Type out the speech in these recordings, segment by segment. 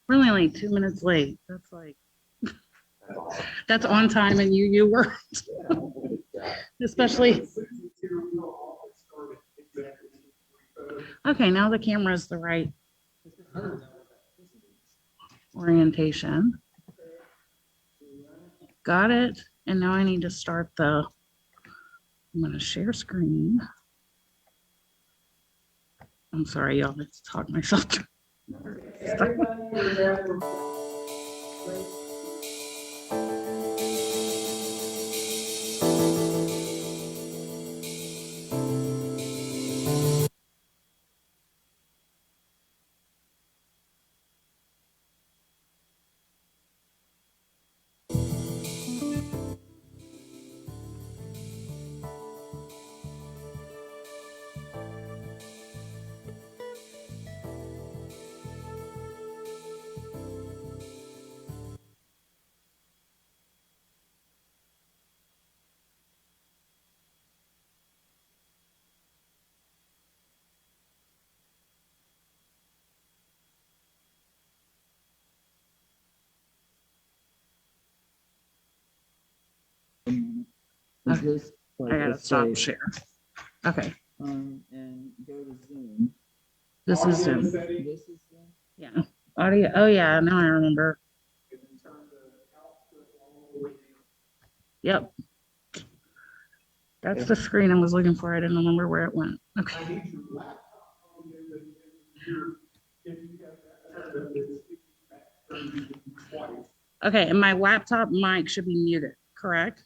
We're only like 2 minutes late. That's on time and you were, especially. Okay, now the camera is the right orientation. Got it. And now I need to start I'm going to share screen. I'm sorry, y'all. Let's talk myself through. Is this, like, I gotta let's stop say, share. Okay, and go to Zoom. this is Zoom. This is Zoom. Yeah, audio. Oh yeah, now I remember. Yep. That's the screen I was looking for. I didn't remember where it went. Okay. Okay, and my laptop mic should be muted, correct?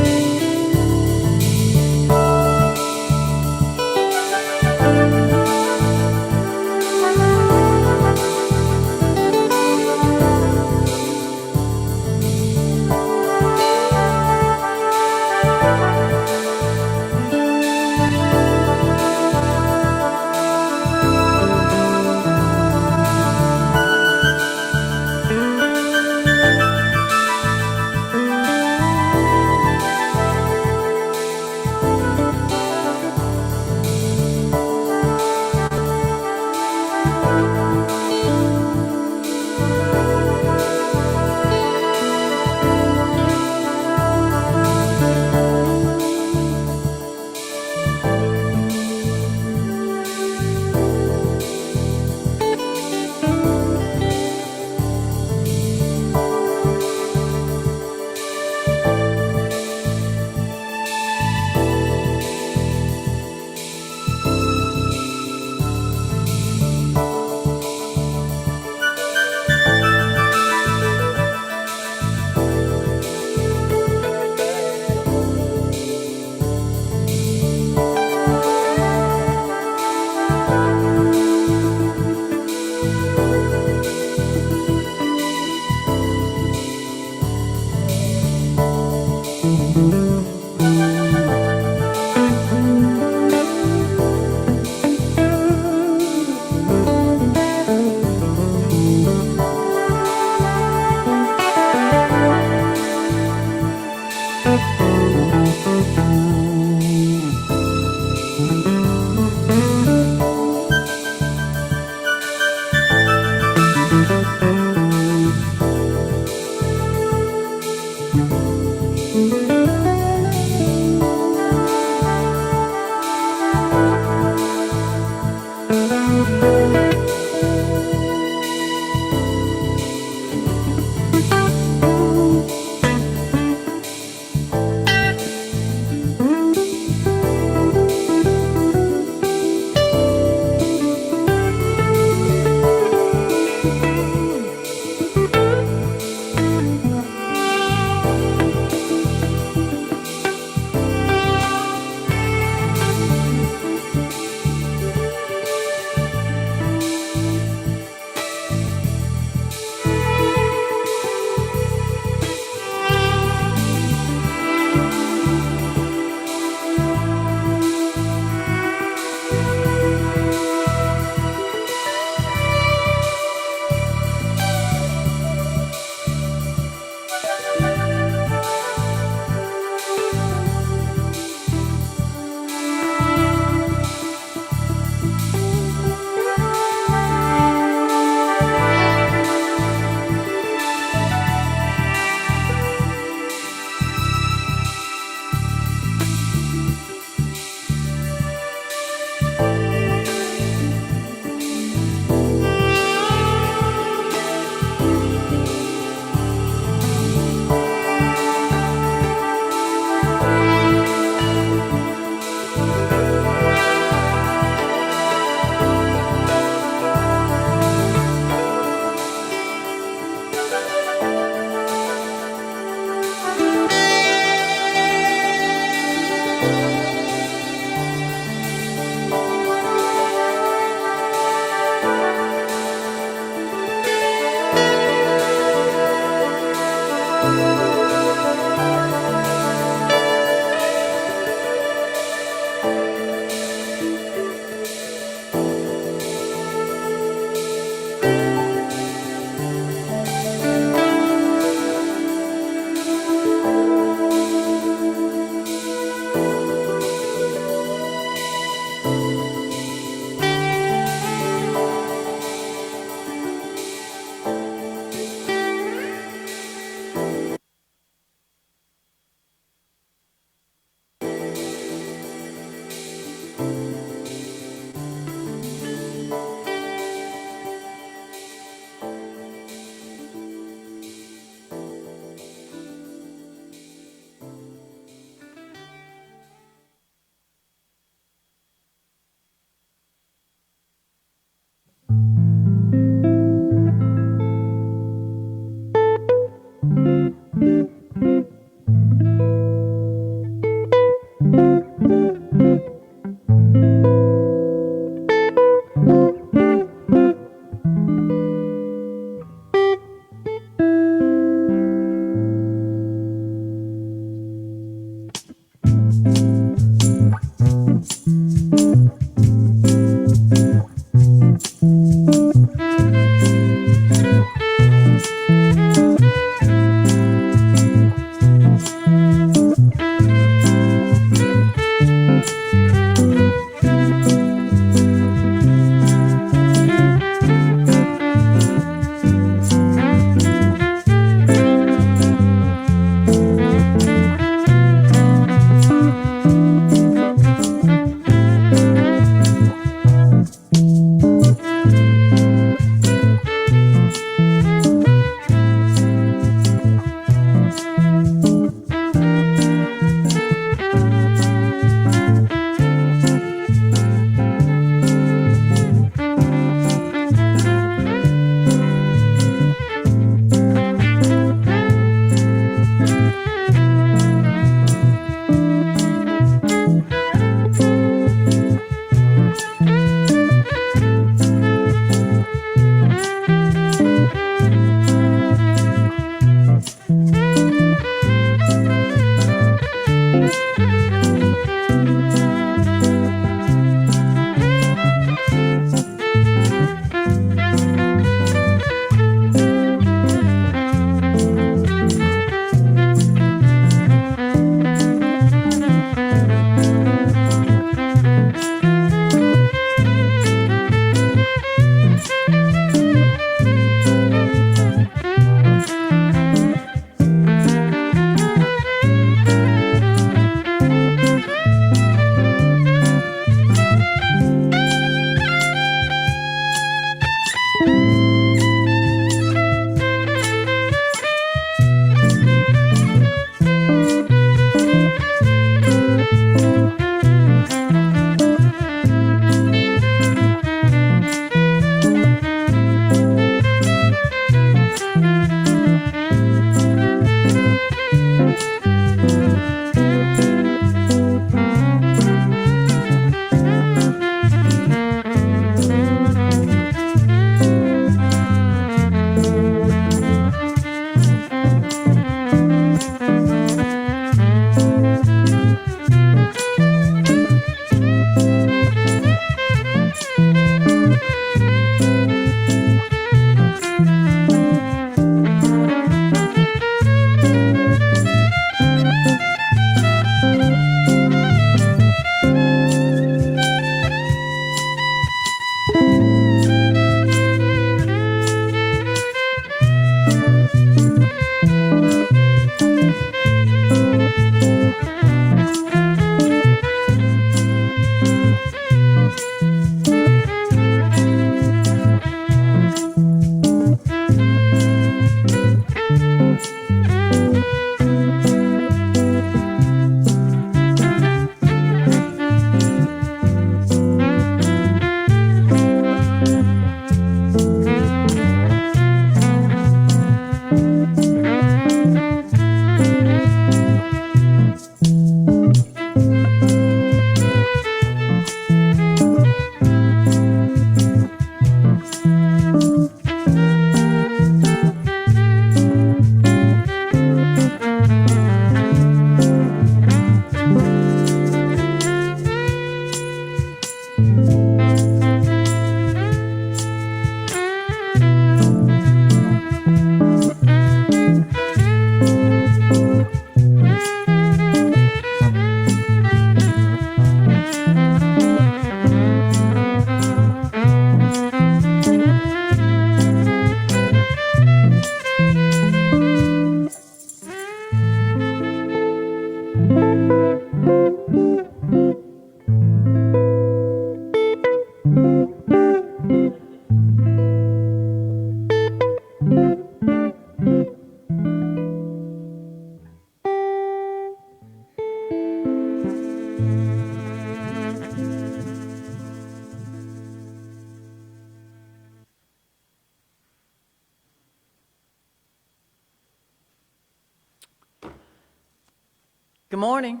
Good morning.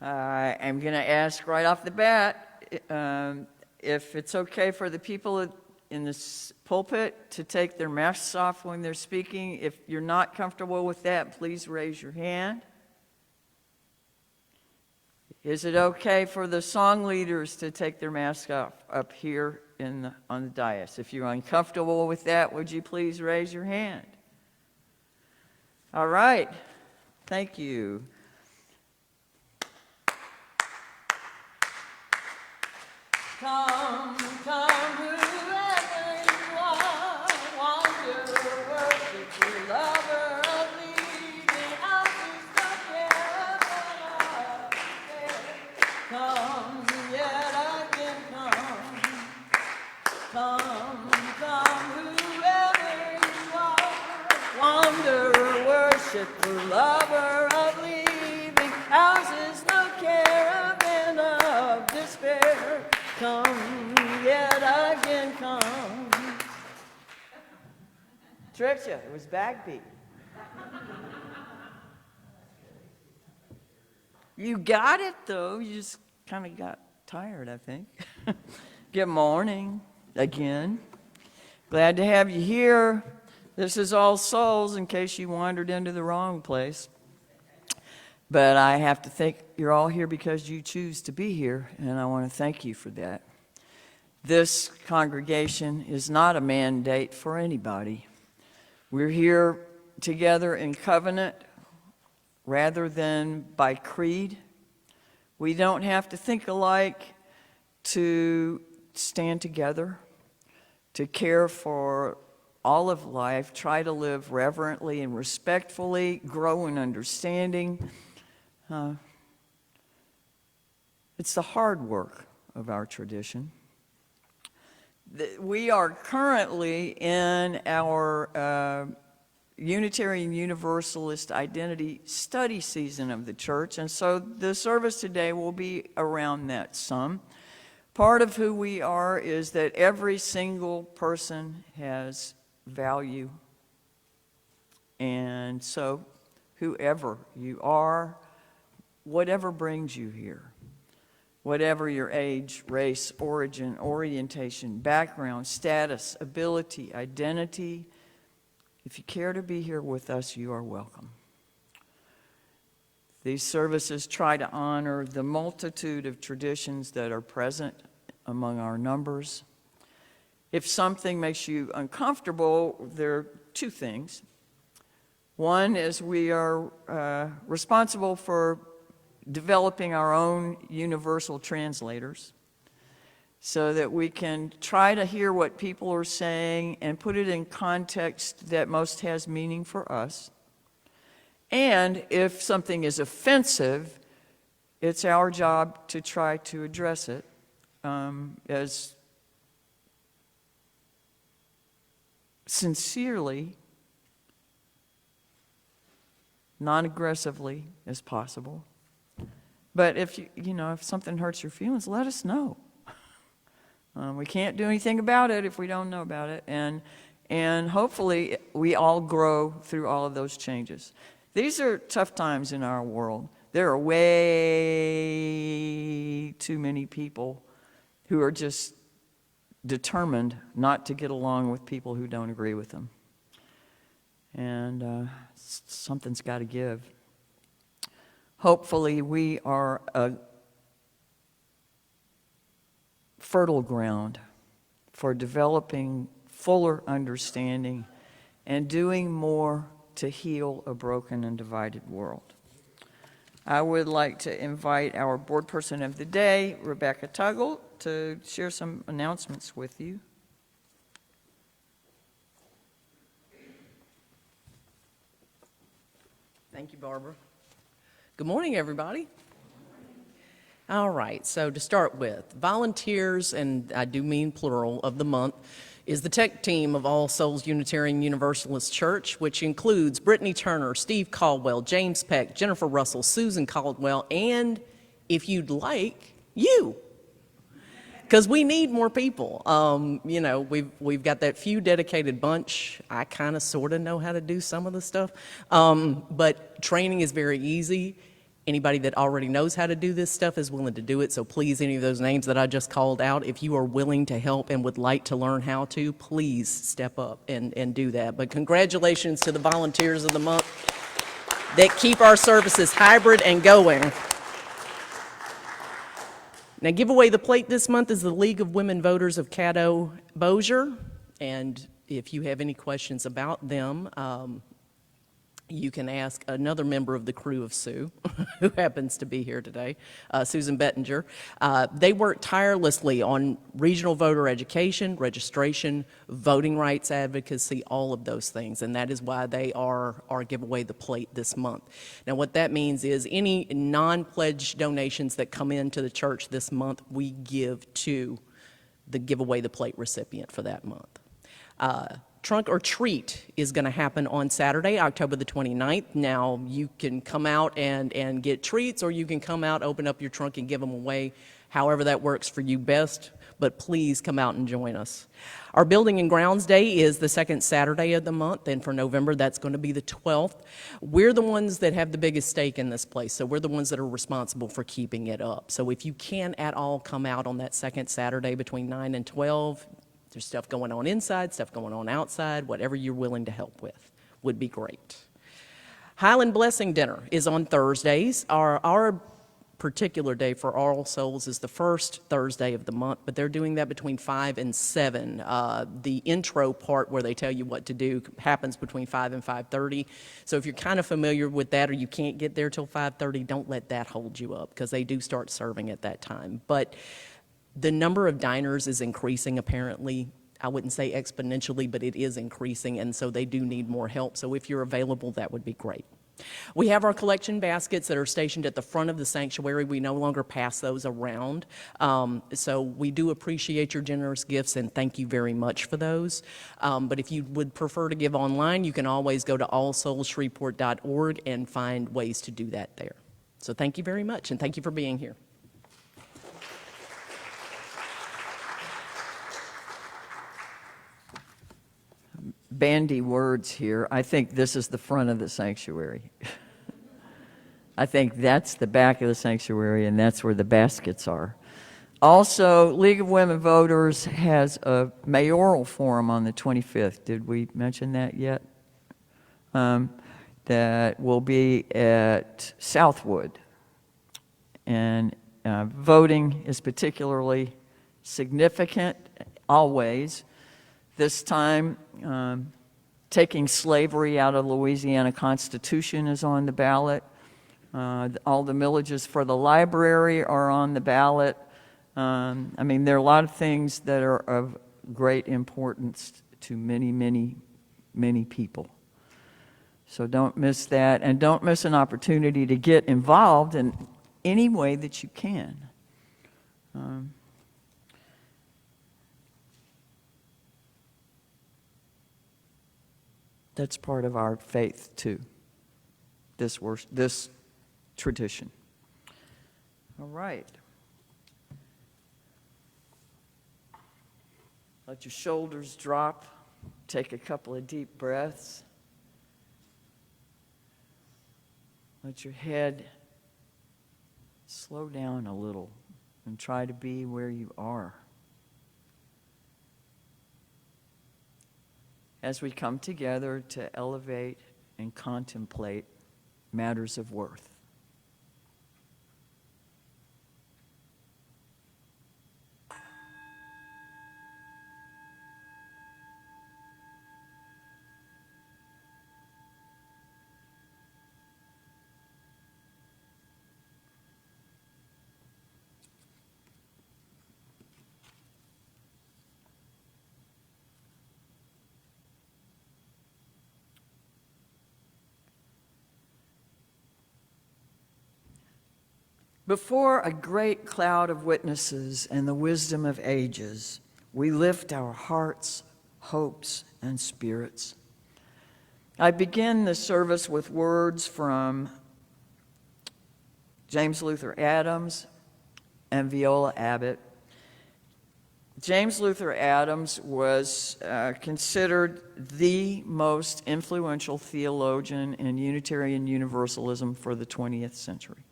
I'm going to ask right off the bat if it's okay for the people in this pulpit to take their masks off when they're speaking. If you're not comfortable with that, please raise your hand. Is it okay for the song leaders to take their masks off up here on the dais? If you're uncomfortable with that, would you please raise your hand? All right. Thank you. Come, whoever you are, wander, worship the lover of leaving houses of heaven. Come, yet again come. Come, whoever you are, wander, worship the lover of leaving houses, no caravan of despair. Come, yet again come. Tricked you. It was backbeat. You got it, though. You just kind of got tired, I think. Good morning again. Glad to have you here. This is All Souls, in case you wandered into the wrong place. But I have to think you're all here because you choose to be here, and I want to thank you for that. This congregation is not a mandate for anybody. We're here together in covenant rather than by creed. We don't have to think alike to stand together, to care for all of life, try to live reverently and respectfully, grow in understanding. It's the hard work of our tradition. We are currently in our Unitarian Universalist identity study season of the church, and so the service today will be around that some. Part of who we are is that every single person has value, and so whoever you are, whatever brings you here, whatever your age, race, origin, orientation, background, status, ability, identity, if you care to be here with us, you are welcome. These services try to honor the multitude of traditions that are present among our numbers. If something makes you uncomfortable, there are two things. One is we are responsible for developing our own universal translators so that we can try to hear what people are saying and put it in context that most has meaning for us. And if something is offensive, it's our job to try to address it as sincerely, non-aggressively as possible. But if if something hurts your feelings, let us know. We can't do anything about it if we don't know about it, and hopefully we all grow through all of those changes. These are tough times in our world. There are way too many people who are just determined not to get along with people who don't agree with them, and something's got to give. Hopefully we are a fertile ground for developing fuller understanding and doing more to heal a broken and divided world. I would like to invite our board person of the day, Rebecca Tuggle, to share some announcements with you. Thank you, Barbara. Good morning, everybody. All right, so to start with, volunteers, and I do mean plural, of the month, is the tech team of All Souls Unitarian Universalist Church, which includes Brittany Turner, Steve Caldwell, James Peck, Jennifer Russell, Susan Caldwell, and, if you'd like, you. because we need more people. You know, we've got that few dedicated bunch. I kind of sort of know how to do some of the stuff, but training is very easy. Anybody that already knows how to do this stuff is willing to do it. So please, any of those names that I just called out, if you are willing to help and would like to learn how to, please step up and do that. But congratulations to the volunteers of the month that keep our services hybrid and going. Now, give away the plate this month is the League of Women Voters of Caddo Bossier. And if you have any questions about them, you can ask another member of the crew of Sue, who happens to be here today, Susan Bettinger. They work tirelessly on regional voter education, registration, voting rights advocacy, all of those things, and that is why they are give away the plate this month. Now, what that means is any non-pledged donations that come into the church this month, we give to the give away the plate recipient for that month. Trunk or Treat is going to happen on Saturday, October the 29th. Now, you can come out and get treats, or you can come out, open up your trunk, and give them away, however that works for you best. But please come out and join us. Our Building and Grounds Day is the second Saturday of the month, and for November, that's going to be the 12th. We're the ones that have the biggest stake in this place, so we're the ones that are responsible for keeping it up. So if you can at all come out on that second Saturday between 9 and 12, there's stuff going on inside, stuff going on outside, whatever you're willing to help with would be great. Highland Blessing Dinner is on Thursdays. Our particular day for All Souls is the first Thursday of the month, but they're doing that between 5 and 7. The intro part where they tell you what to do happens between 5 and 5:30. So if you're kind of familiar with that or you can't get there till 5:30, don't let that hold you up because they do start serving at that time. But the number of diners is increasing apparently. I wouldn't say exponentially, but it is increasing, and so they do need more help. So if you're available, that would be great. We have our collection baskets that are stationed at the front of the sanctuary. We no longer pass those around. So we do appreciate your generous gifts, and thank you very much for those. But if you would prefer to give online, you can always go to allsoulshreveport.org and find ways to do that there. So thank you very much, and thank you for being here. Bandy words here. I think this is the front of the sanctuary. I think that's the back of the sanctuary, and that's where the baskets are. Also, League of Women Voters has a mayoral forum on the 25th. Did we mention that yet? That will be at Southwood. And voting is particularly significant, always. This time, taking slavery out of the Louisiana Constitution is on the ballot. All the millages for the library are on the ballot. I mean, there are a lot of things that are of great importance to many, many, many people. So don't miss that, and don't miss an opportunity to get involved in any way that you can. That's part of our faith, too, this tradition. All right. Let your shoulders drop. Take a couple of deep breaths. Let your head slow down a little and try to be where you are. As we come together to elevate and contemplate matters of worth. Before a great cloud of witnesses and the wisdom of ages, we lift our hearts, hopes, and spirits. I begin the service with words from James Luther Adams and Viola Abbott James Luther Adams was considered the most influential theologian in Unitarian Universalism for the 20th century.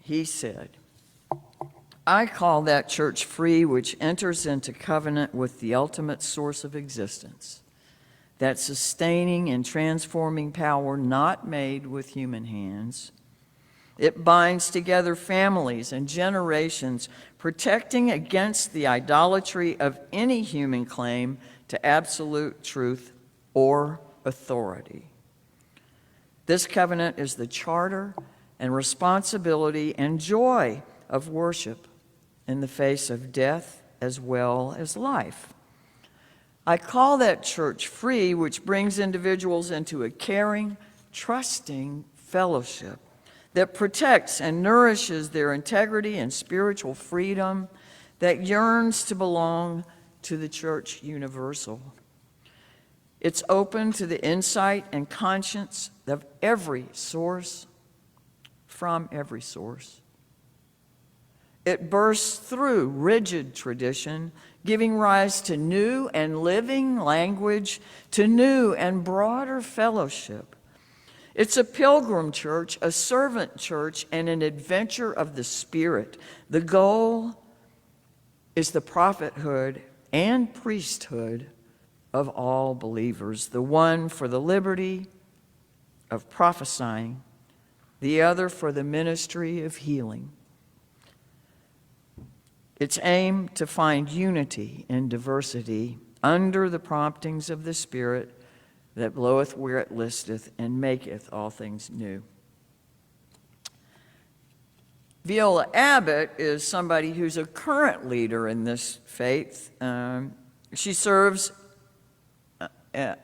He said, "I call that church free which enters into covenant with the ultimate source of existence, that sustaining and transforming power not made with human hands. It binds together families and generations, protecting against the idolatry of any human claim to absolute truth or authority. This covenant is the charter and responsibility and joy of worship in the face of death as well as life. I call that church free, which brings individuals into a caring, trusting fellowship that protects and nourishes their integrity and spiritual freedom, that yearns to belong to the church universal. It's open to the insight and conscience of every source, from every source. It bursts through rigid tradition, giving rise to new and living language, to new and broader fellowship. It's a pilgrim church, a servant church, and an adventure of the Spirit. The goal is the prophethood and priesthood of all believers, the one for the liberty of prophesying, the other for the ministry of healing. Its aim to find unity in diversity under the promptings of the Spirit that bloweth where it listeth and maketh all things new." Viola Abbott is somebody who's a current leader in this faith. She serves a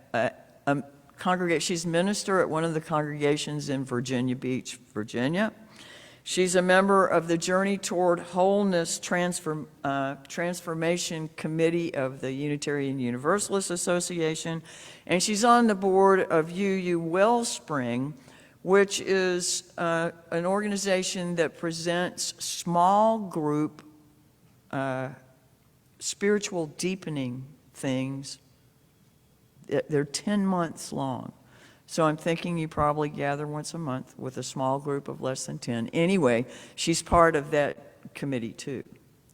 congregation. She's minister at one of the congregations in Virginia Beach, Virginia. She's a member of the Journey Toward Wholeness Transformation Committee of the Unitarian Universalist Association, and she's on the board of UU Wellspring, which is an organization that presents small group spiritual deepening things. They're 10 months long. So I'm thinking you probably gather once a month with a small group of less than 10. Anyway, she's part of that committee too.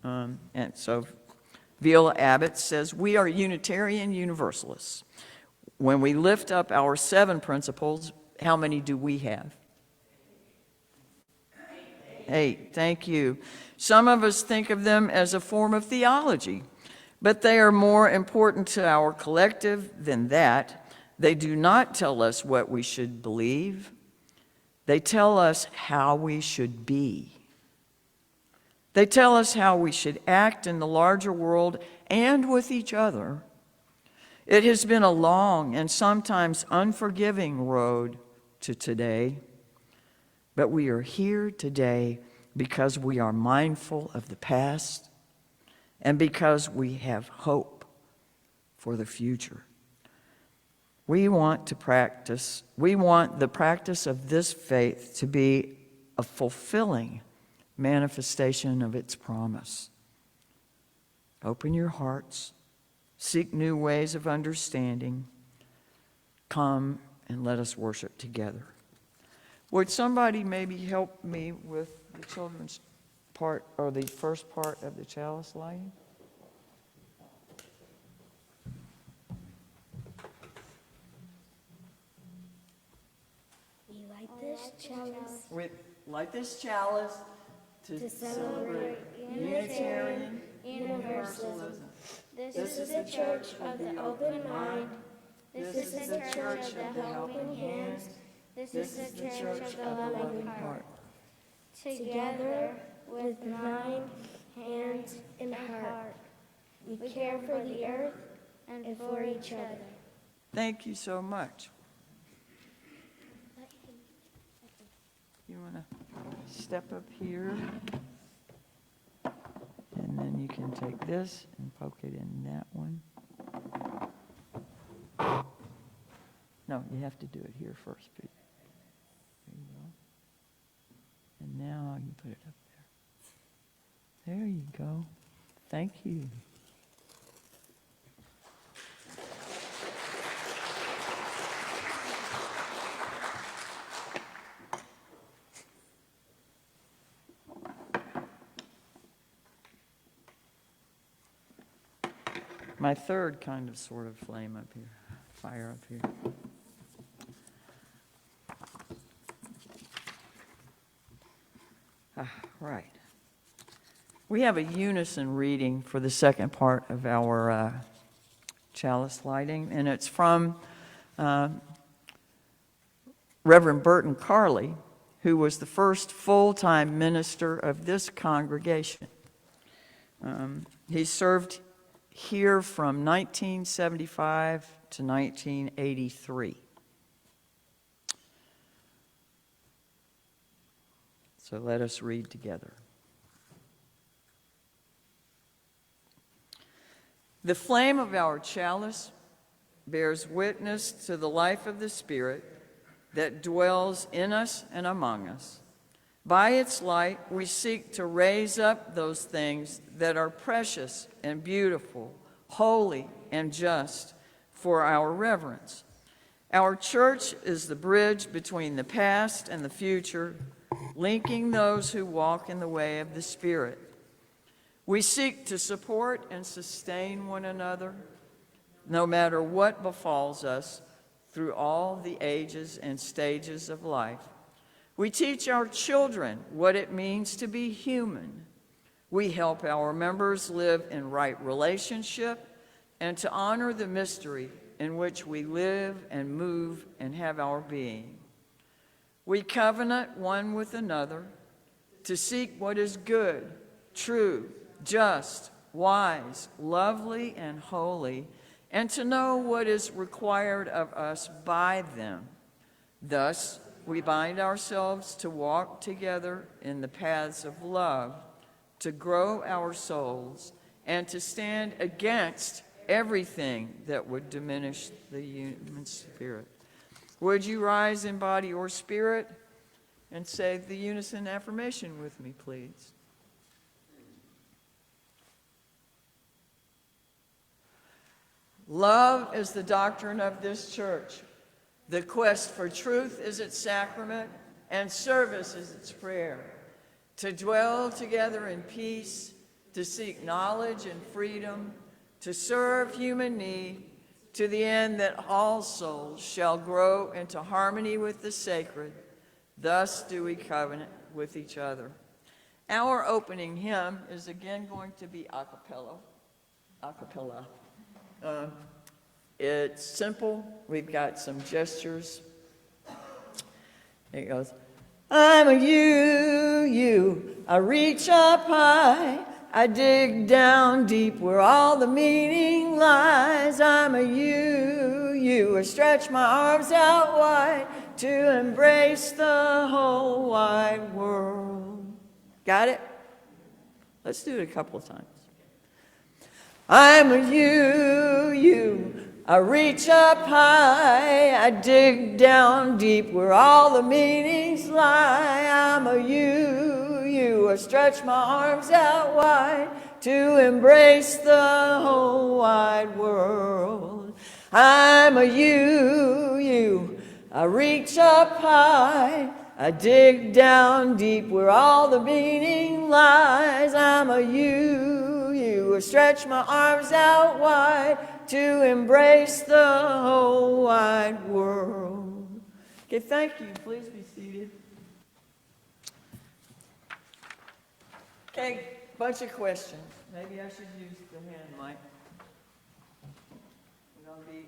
And so Viola Abbott says, "We are Unitarian Universalists. When we lift up our 7 principles, how many do we have?" 8. Thank you. Some of us think of them as a form of theology, but they are more important to our collective than that. They do not tell us what we should believe. They tell us how we should be. They tell us how we should act in the larger world and with each other. It has been a long and sometimes unforgiving road to today, but we are here today because we are mindful of the past and because we have hope for the future. We want the practice of this faith to be a fulfilling manifestation of its promise. Open your hearts, seek new ways of understanding. Come and let us worship together. Would somebody maybe help me with the children's part, or the first part of the chalice lighting? We light this chalice to celebrate Unitarian Universalism. This is the church of the open mind. This is the church of the helping hands. This is the church of the loving heart. Together with mind, hands, and heart, we care for the earth and for each other. Thank you so much. You want to step up here, and then you can take this and poke it in that one. No, you have to do it here first, Pete. There you go. And now you put it up there. There you go. Thank you. My third kind of sort of flame up here, fire up here. Right. We have a unison reading for the second part of our chalice lighting, and it's from Reverend Burton Carley, who was the first full-time minister of this congregation. He served here from 1975 to 1983. So let us read together. The flame of our chalice bears witness to the life of the Spirit that dwells in us and among us. By its light, we seek to raise up those things that are precious and beautiful, holy and just for our reverence. Our church is the bridge between the past and the future, linking those who walk in the way of the Spirit. We seek to support and sustain one another, no matter what befalls us through all the ages and stages of life. We teach our children what it means to be human. We help our members live in right relationship and to honor the mystery in which we live and move and have our being. We covenant one with another to seek what is good, true, just, wise, lovely, and holy, and to know what is required of us by them. Thus, we bind ourselves to walk together in the paths of love, to grow our souls, and to stand against everything that would diminish the human spirit. Would you rise in body or spirit and say the unison affirmation with me, please? Love is the doctrine of this church. The quest for truth is its sacrament, and service is its prayer. To dwell together in peace, to seek knowledge and freedom, to serve human need, to the end that all souls shall grow into harmony with the sacred. Thus do we covenant with each other. Our opening hymn is again going to be a cappella. It's simple. We've got some gestures. It goes, I'm a you, I reach up high, I dig down deep where all the meaning lies. I'm a you, I stretch my arms out wide to embrace the whole wide world. Got it? Let's do it a couple of times. I'm a you, I reach up high, I dig down deep where all the meanings lie. I'm a you, I stretch my arms out wide to embrace the whole wide world. I'm a you, I reach up high, I dig down deep where all the meaning lies. I'm a you, I stretch my arms out wide to embrace the whole wide world. Okay, thank you. Please be seated. Okay, bunch of questions. Maybe I should use the hand mic. We're gonna be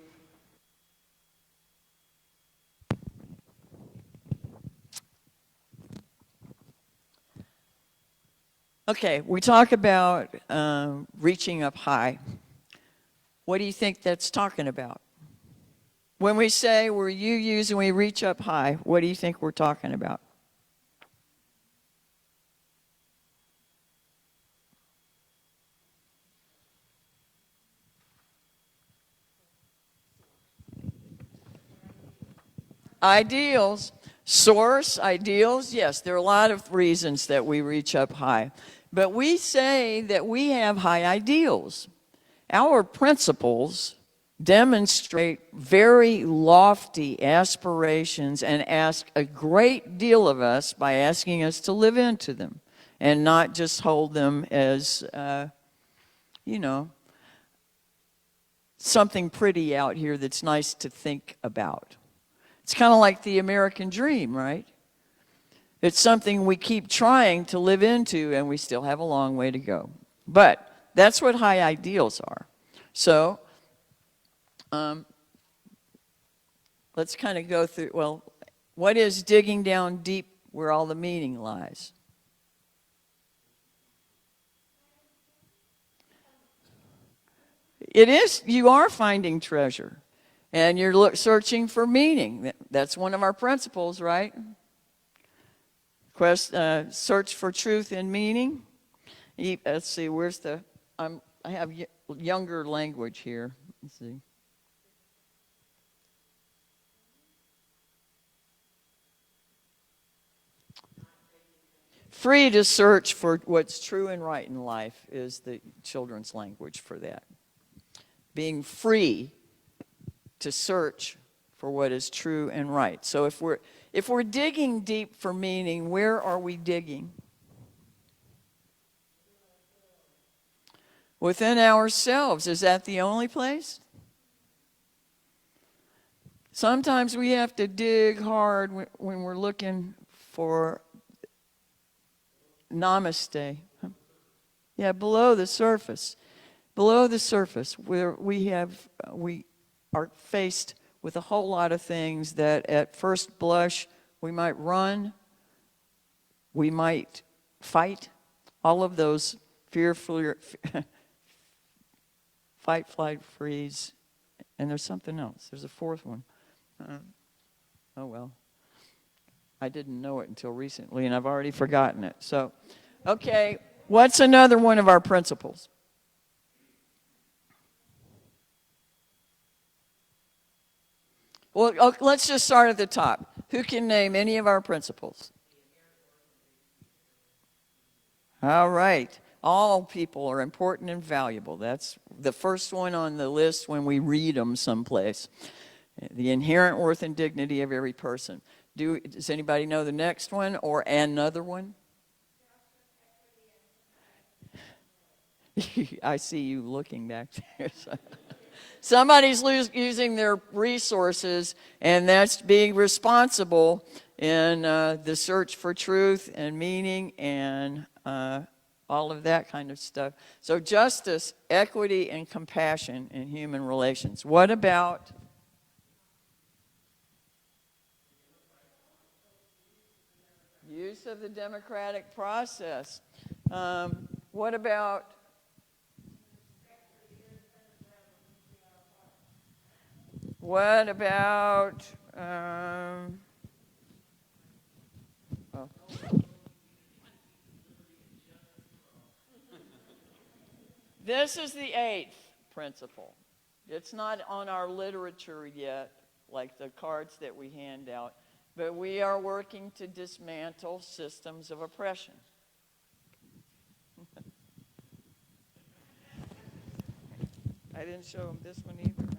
okay, we talk about reaching up high. What do you think that's talking about? When we say we're you-yous and we reach up high, what do you think we're talking about? Ideals. Source, ideals, yes, there are a lot of reasons that we reach up high. But we say that we have high ideals. Our principles demonstrate very lofty aspirations and ask a great deal of us by asking us to live into them and not just hold them as, something pretty out here that's nice to think about. It's kind of like the American dream, right? It's something we keep trying to live into, and we still have a long way to go. But that's what high ideals are. So let's kind of go through, well, what is digging down deep where all the meaning lies? It is, you are finding treasure, and you're searching for meaning. That's one of our principles, right? Search for truth and meaning. Let's see, where's the, I have younger language here. Let's see. Free to search for what's true and right in life is the children's language for that. Being free to search for what is true and right. So if we're digging deep for meaning, where are we digging? Within ourselves. Is that the only place? Sometimes we have to dig hard when we're looking for namaste. Yeah, below the surface. Below the surface, where we are faced with a whole lot of things that at first blush we might run, we might fight, all of those fear, fight, flight, freeze, and there's something else. There's a fourth one. Oh well, I didn't know it until recently, and I've already forgotten it. So, okay, what's another one of our principles? Well, let's just start at the top. Who can name any of our principles? All right. All people are important and valuable. That's the first one on the list when we read them someplace. The inherent worth and dignity of every person. Does anybody know the next one or another one? I see you looking back there. Somebody's using their resources, and that's being responsible in the search for truth and meaning and all of that kind of stuff. So justice, equity, and compassion in human relations. What about use of the democratic process? What about this is the 8th principle. It's not on our literature yet, like the cards that we hand out, but we are working to dismantle systems of oppression. I didn't show them this one either, huh?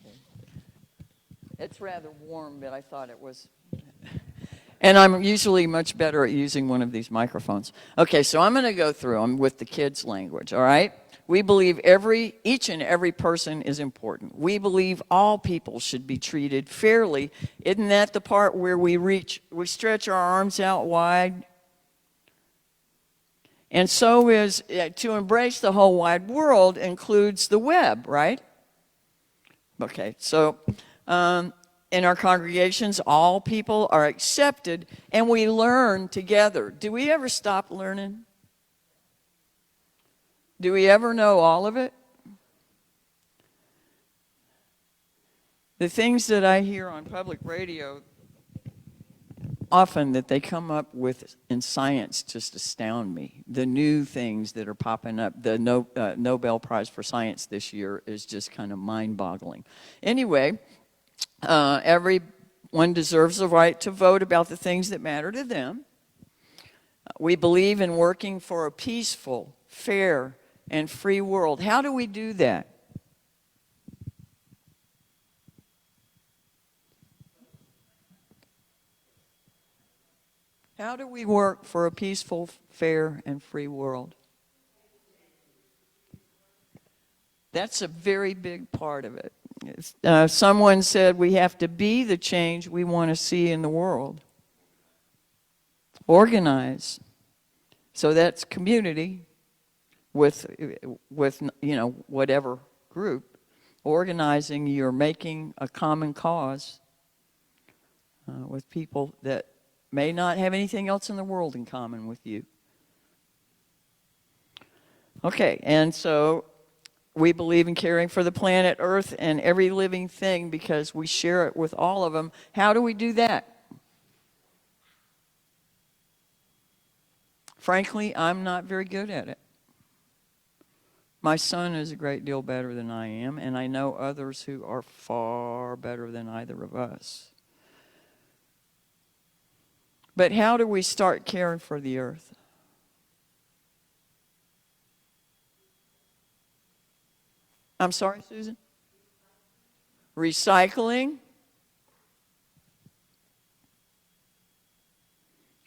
Okay. It's rather warm, but I thought it was. And I'm usually much better at using one of these microphones. Okay, so I'm going to go through them with the kids' language, all right? We believe each and every person is important. We believe all people should be treated fairly. Isn't that the part where we stretch our arms out wide? And so is, to embrace the whole wide world includes the web, right? Okay, so in our congregations, all people are accepted, and we learn together. Do we ever stop learning? Do we ever know all of it? The things that I hear on public radio, often that they come up with in science just astound me. The new things that are popping up, the Nobel Prize for Science this year is just kind of mind-boggling. Anyway, everyone One deserves the right to vote about the things that matter to them. We believe in working for a peaceful, fair, and free world. How do we do that? How do we work for a peaceful, fair, and free world? That's a very big part of it. Someone said we have to be the change we want to see in the world. Organize. So that's community with whatever group. Organizing, you're making a common cause with people that may not have anything else in the world in common with you. Okay, and so we believe in caring for the planet Earth and every living thing because we share it with all of them. How do we do that? Frankly, I'm not very good at it. My son is a great deal better than I am, and I know others who are far better than either of us. But how do we start caring for the earth? I'm sorry, Susan? Recycling.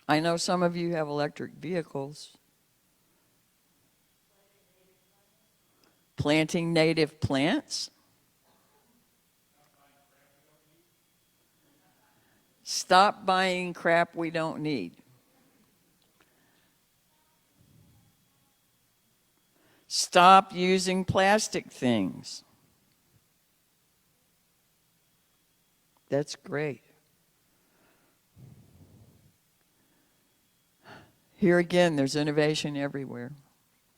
I know some of you have electric vehicles. Planting native plants. Stop buying crap we don't need. Stop using plastic things. That's great. Here again, there's innovation everywhere.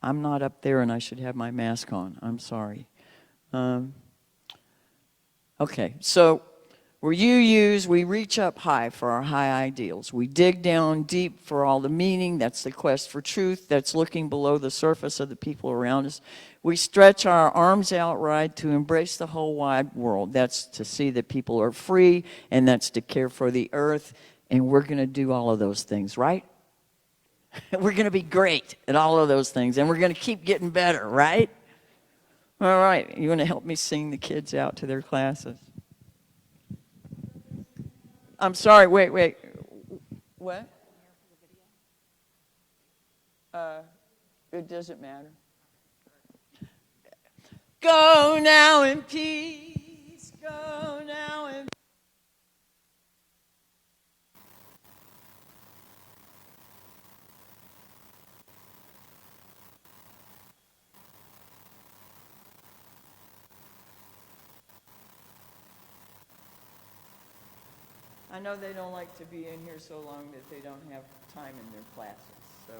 I'm not up there and I should have my mask on. I'm sorry. Okay, so we reach up high for our high ideals. We dig down deep for all the meaning. That's the quest for truth. That's looking below the surface of the people around us. We stretch our arms out wide to embrace the whole wide world. That's to see that people are free, and that's to care for the earth. And we're going to do all of those things, right? We're going to be great at all of those things, and we're going to keep getting better, right? All right, you want to help me sing the kids out to their classes? I'm sorry, wait. What? It doesn't matter. Go now in peace, go now in peace. I know they don't like to be in here so long that they don't have time in their classes, so.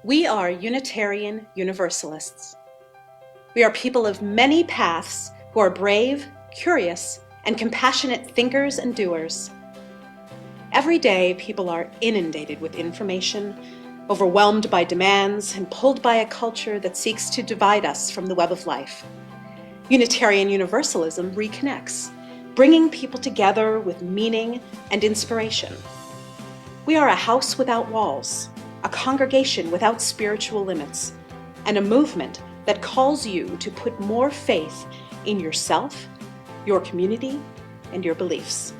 We are Unitarian Universalists. We are people of many paths who are brave, curious, and compassionate thinkers and doers. Every day, people are inundated with information, overwhelmed by demands, and pulled by a culture that seeks to divide us from the web of life. Unitarian Universalism reconnects, bringing people together with meaning and inspiration. We are a house without walls, a congregation without spiritual limits, and a movement that calls you to put more faith in yourself, your community, and your beliefs.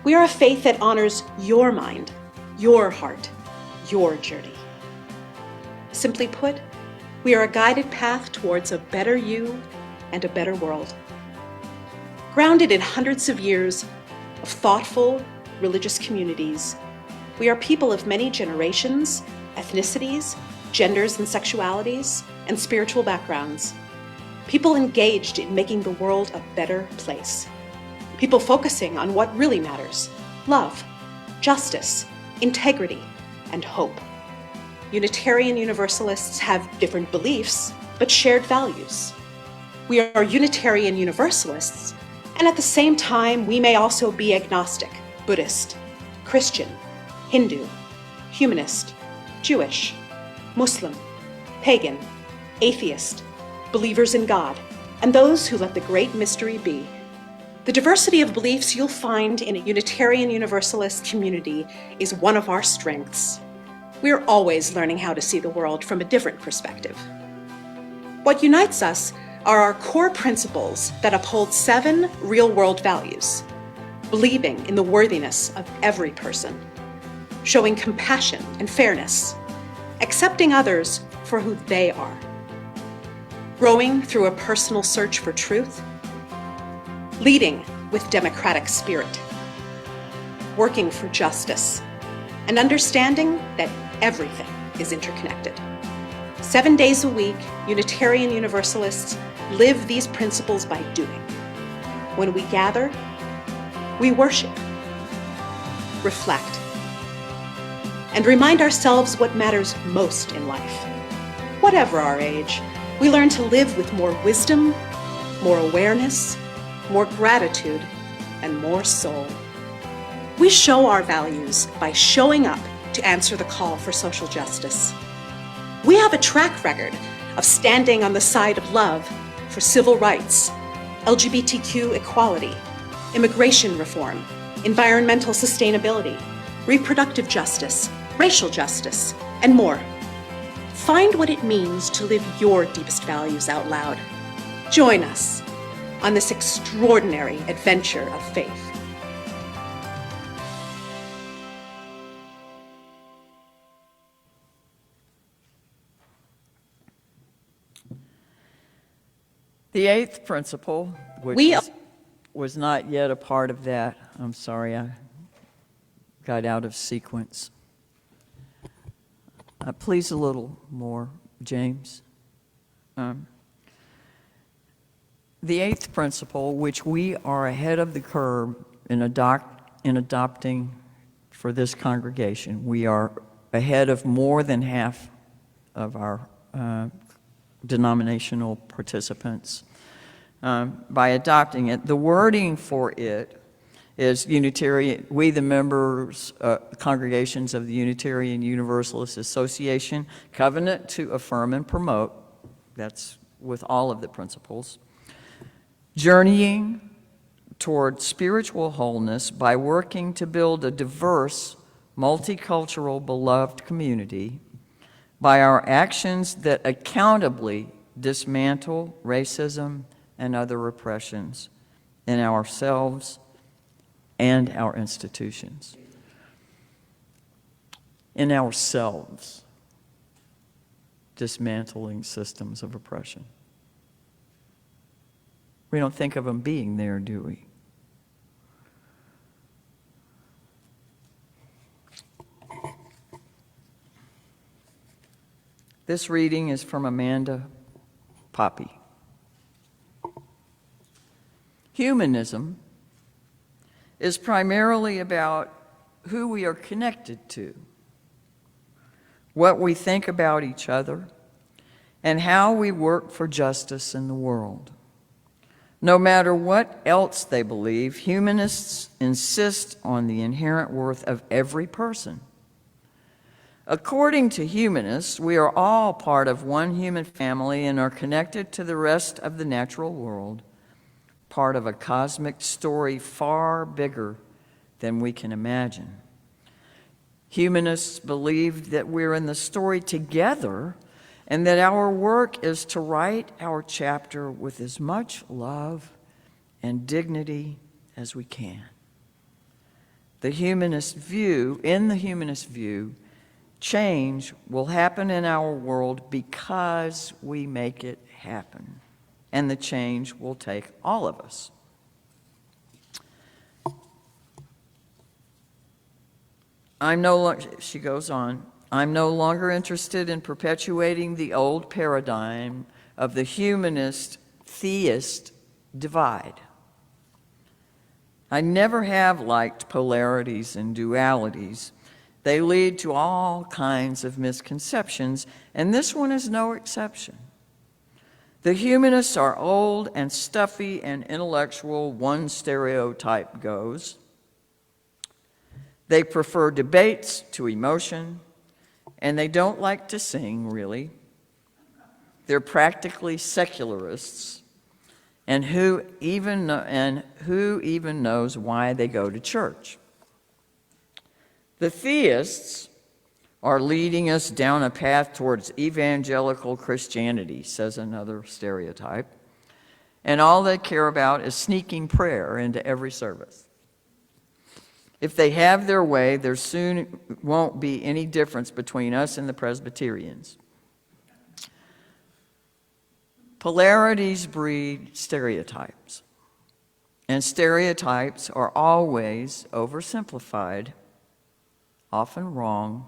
We are a faith that honors your mind, your heart, your journey. Simply put, we are a guided path towards a better you and a better world. Grounded in hundreds of years of thoughtful, religious communities, we are people of many generations, ethnicities, genders and sexualities, and spiritual backgrounds. People engaged in making the world a better place. People focusing on what really matters: love, justice, integrity, and hope. Unitarian Universalists have different beliefs, but shared values. We are Unitarian Universalists, and at the same time, we may also be agnostic, Buddhist, Christian, Hindu, humanist, Jewish, Muslim, pagan, atheist, believers in God, and those who let the great mystery be. The diversity of beliefs you'll find in a Unitarian Universalist community is one of our strengths. We're always learning how to see the world from a different perspective. What unites us are our core principles that uphold 7 real-world values: believing in the worthiness of every person, showing compassion and fairness, accepting others for who they are, growing through a personal search for truth, leading with democratic spirit, working for justice, and understanding that everything is interconnected. 7 days a week, Unitarian Universalists live these principles by doing. When we gather, we worship, reflect, and remind ourselves what matters most in life. Whatever our age, we learn to live with more wisdom, more awareness, more gratitude, and more soul. We show our values by showing up to answer the call for social justice. We have a track record of standing on the side of love for civil rights, LGBTQ equality, immigration reform, environmental sustainability, reproductive justice, racial justice, and more. Find what it means to live your deepest values out loud. Join us on this extraordinary adventure of faith. The 8th principle, which was not yet a part of that. I'm sorry, I got out of sequence. Please a little more, James. The 8th principle, which we are ahead of the curve in adopting for this congregation. We are ahead of more than half of our denominational participants by adopting it. The wording for it is Unitarian, we the members, congregations of the Unitarian Universalist Association, covenant to affirm and promote, that's with all of the principles, journeying toward spiritual wholeness by working to build a diverse, multicultural, beloved community by our actions that accountably dismantle racism and other repressions in ourselves and our institutions. In ourselves, dismantling systems of oppression. We don't think of them being there, do we? This reading is from Amanda Poppy. Humanism is primarily about who we are connected to, what we think about each other, and how we work for justice in the world. No matter what else they believe, humanists insist on the inherent worth of every person. According to humanists, we are all part of one human family and are connected to the rest of the natural world, part of a cosmic story far bigger than we can imagine. Humanists believe that we're in the story together and that our work is to write our chapter with as much love and dignity as we can. In the humanist view, change will happen in our world because we make it happen, and the change will take all of us. She goes on, I'm no longer interested in perpetuating the old paradigm of the humanist-theist divide. I never have liked polarities and dualities. They lead to all kinds of misconceptions, and this one is no exception. The humanists are old and stuffy and intellectual, one stereotype goes. They prefer debates to emotion, and they don't like to sing, really. They're practically secularists, and who even knows why they go to church? The theists are leading us down a path towards evangelical Christianity, says another stereotype, and all they care about is sneaking prayer into every service. If they have their way, there soon won't be any difference between us and the Presbyterians. Polarities breed stereotypes, and stereotypes are always oversimplified, often wrong,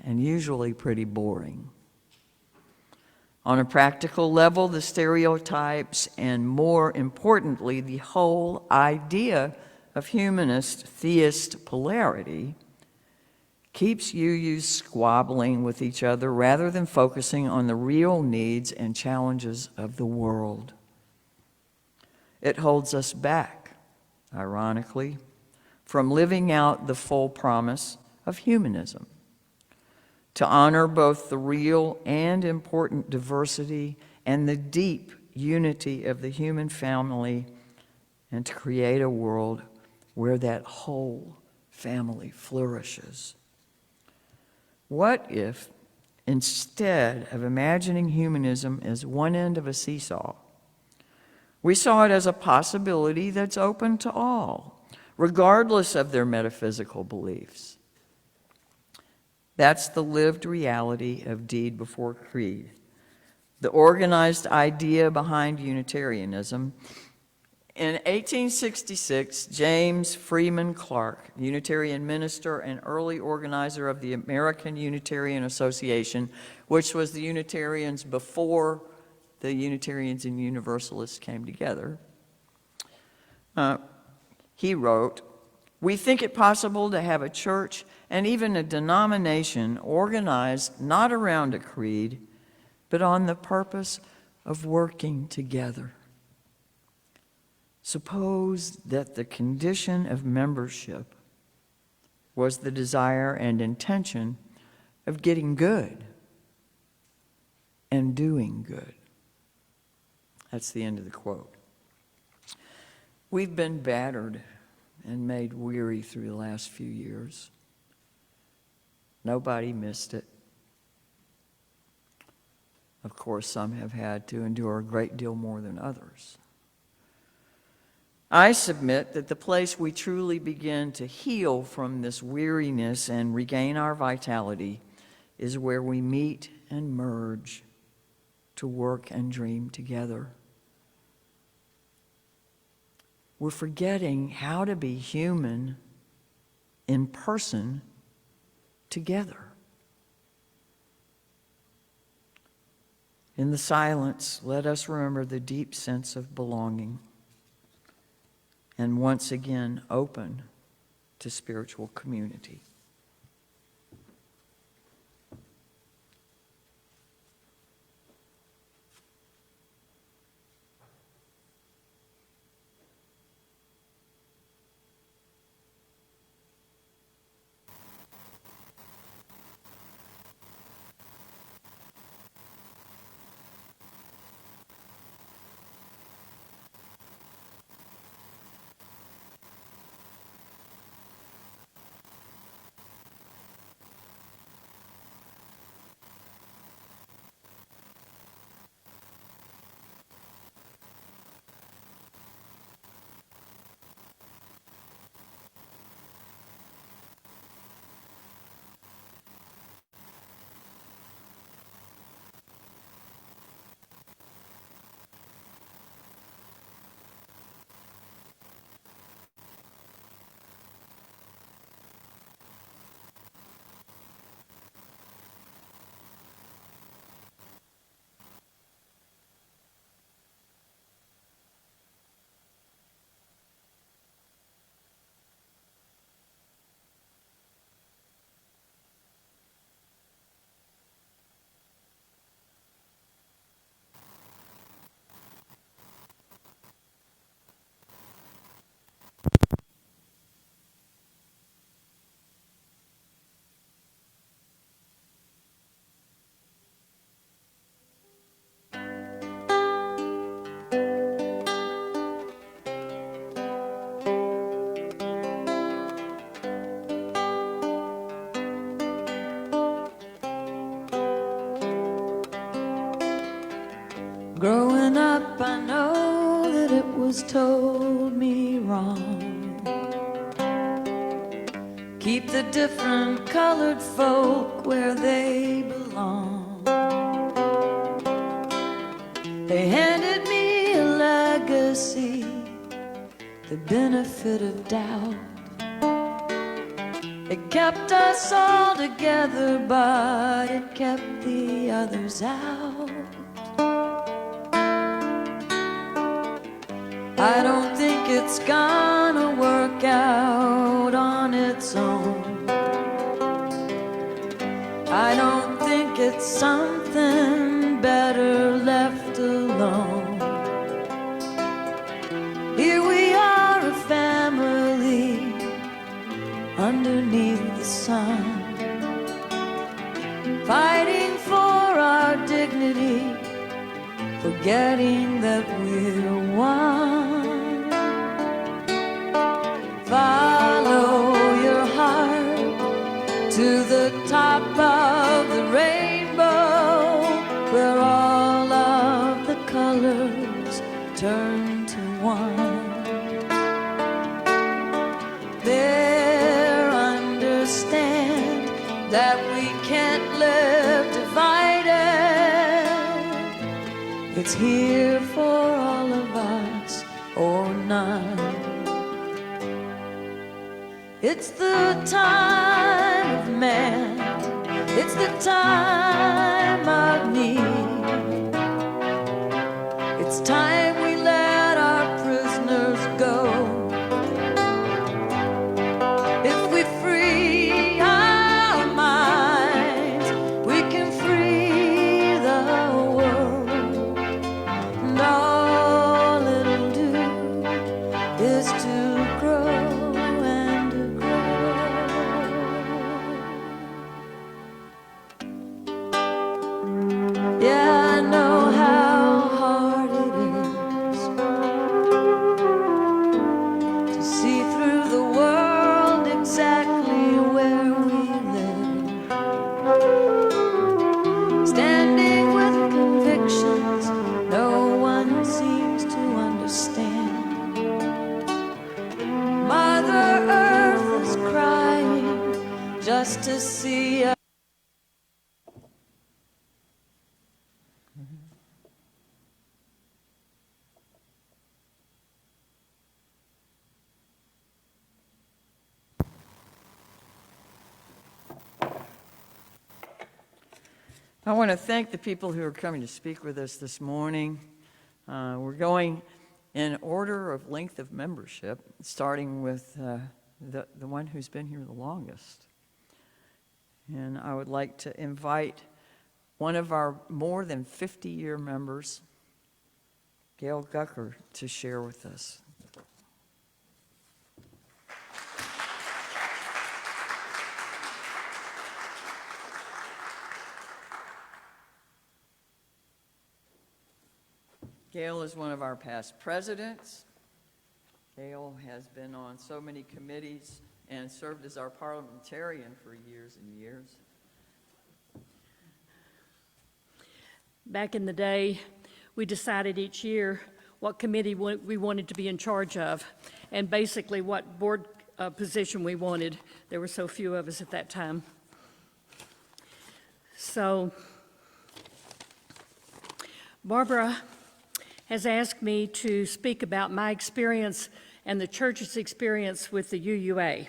and usually pretty boring. On a practical level, the stereotypes, and more importantly, the whole idea of humanist theist polarity, keeps you squabbling with each other rather than focusing on the real needs and challenges of the world. It holds us back, ironically, from living out the full promise of humanism, to honor both the real and important diversity and the deep unity of the human family, and to create a world where that whole family flourishes. What if, instead of imagining humanism as one end of a seesaw, we saw it as a possibility that's open to all, regardless of their metaphysical beliefs? That's the lived reality of deed before creed, the organized idea behind Unitarianism. In 1866, James Freeman Clark, Unitarian minister and early organizer of the American Unitarian Association, which was the Unitarians before the Unitarians and Universalists came together, he wrote, "We think it possible to have a church and even a denomination organized not around a creed, but on the purpose of working together. Suppose that the condition of membership was the desire and intention of getting good and doing good." That's the end of the quote. We've been battered and made weary through the last few years. Nobody missed it. Of course, some have had to endure a great deal more than others. I submit that the place we truly begin to heal from this weariness and regain our vitality is where we meet and merge to work and dream together. We're forgetting how to be human in person together. In the silence, let us remember the deep sense of belonging, and once again open to spiritual community. rules told me wrong. Keep the different colored folk where they belong. They handed me a legacy, the benefit of doubt. It kept us all together, but it kept the others out. I don't think it's gonna work out on its own. I don't think it's something better left alone. Here we are, a family underneath the sun, fighting for our dignity, forgetting that we're one. Follow your heart to the top of the rainbow, where all of the colors turn to one. There, understand that we can't live divided. It's here for all of us or none. It's the time of man, it's the time of need. It's time we let our prisoners go. If we free our minds, we can free the world. And all it'll do is to grow. Yeah, I know how hard it is to see through the world exactly where we live, standing with convictions no one seems to understand. Mother Earth is crying just to see us. I want to thank the people who are coming to speak with us this morning. We're going in order of length of membership, starting with the one who's been here the longest. And I would like to invite one of our more than 50-year members, Gale Gucker, to share with us. Gale is one of our past presidents. Gale has been on so many committees and served as our parliamentarian for years and years. Back in the day, we decided each year what committee we wanted to be in charge of, and basically what board position we wanted. There were so few of us at that time. So, Barbara has asked me to speak about my experience and the church's experience with the UUA.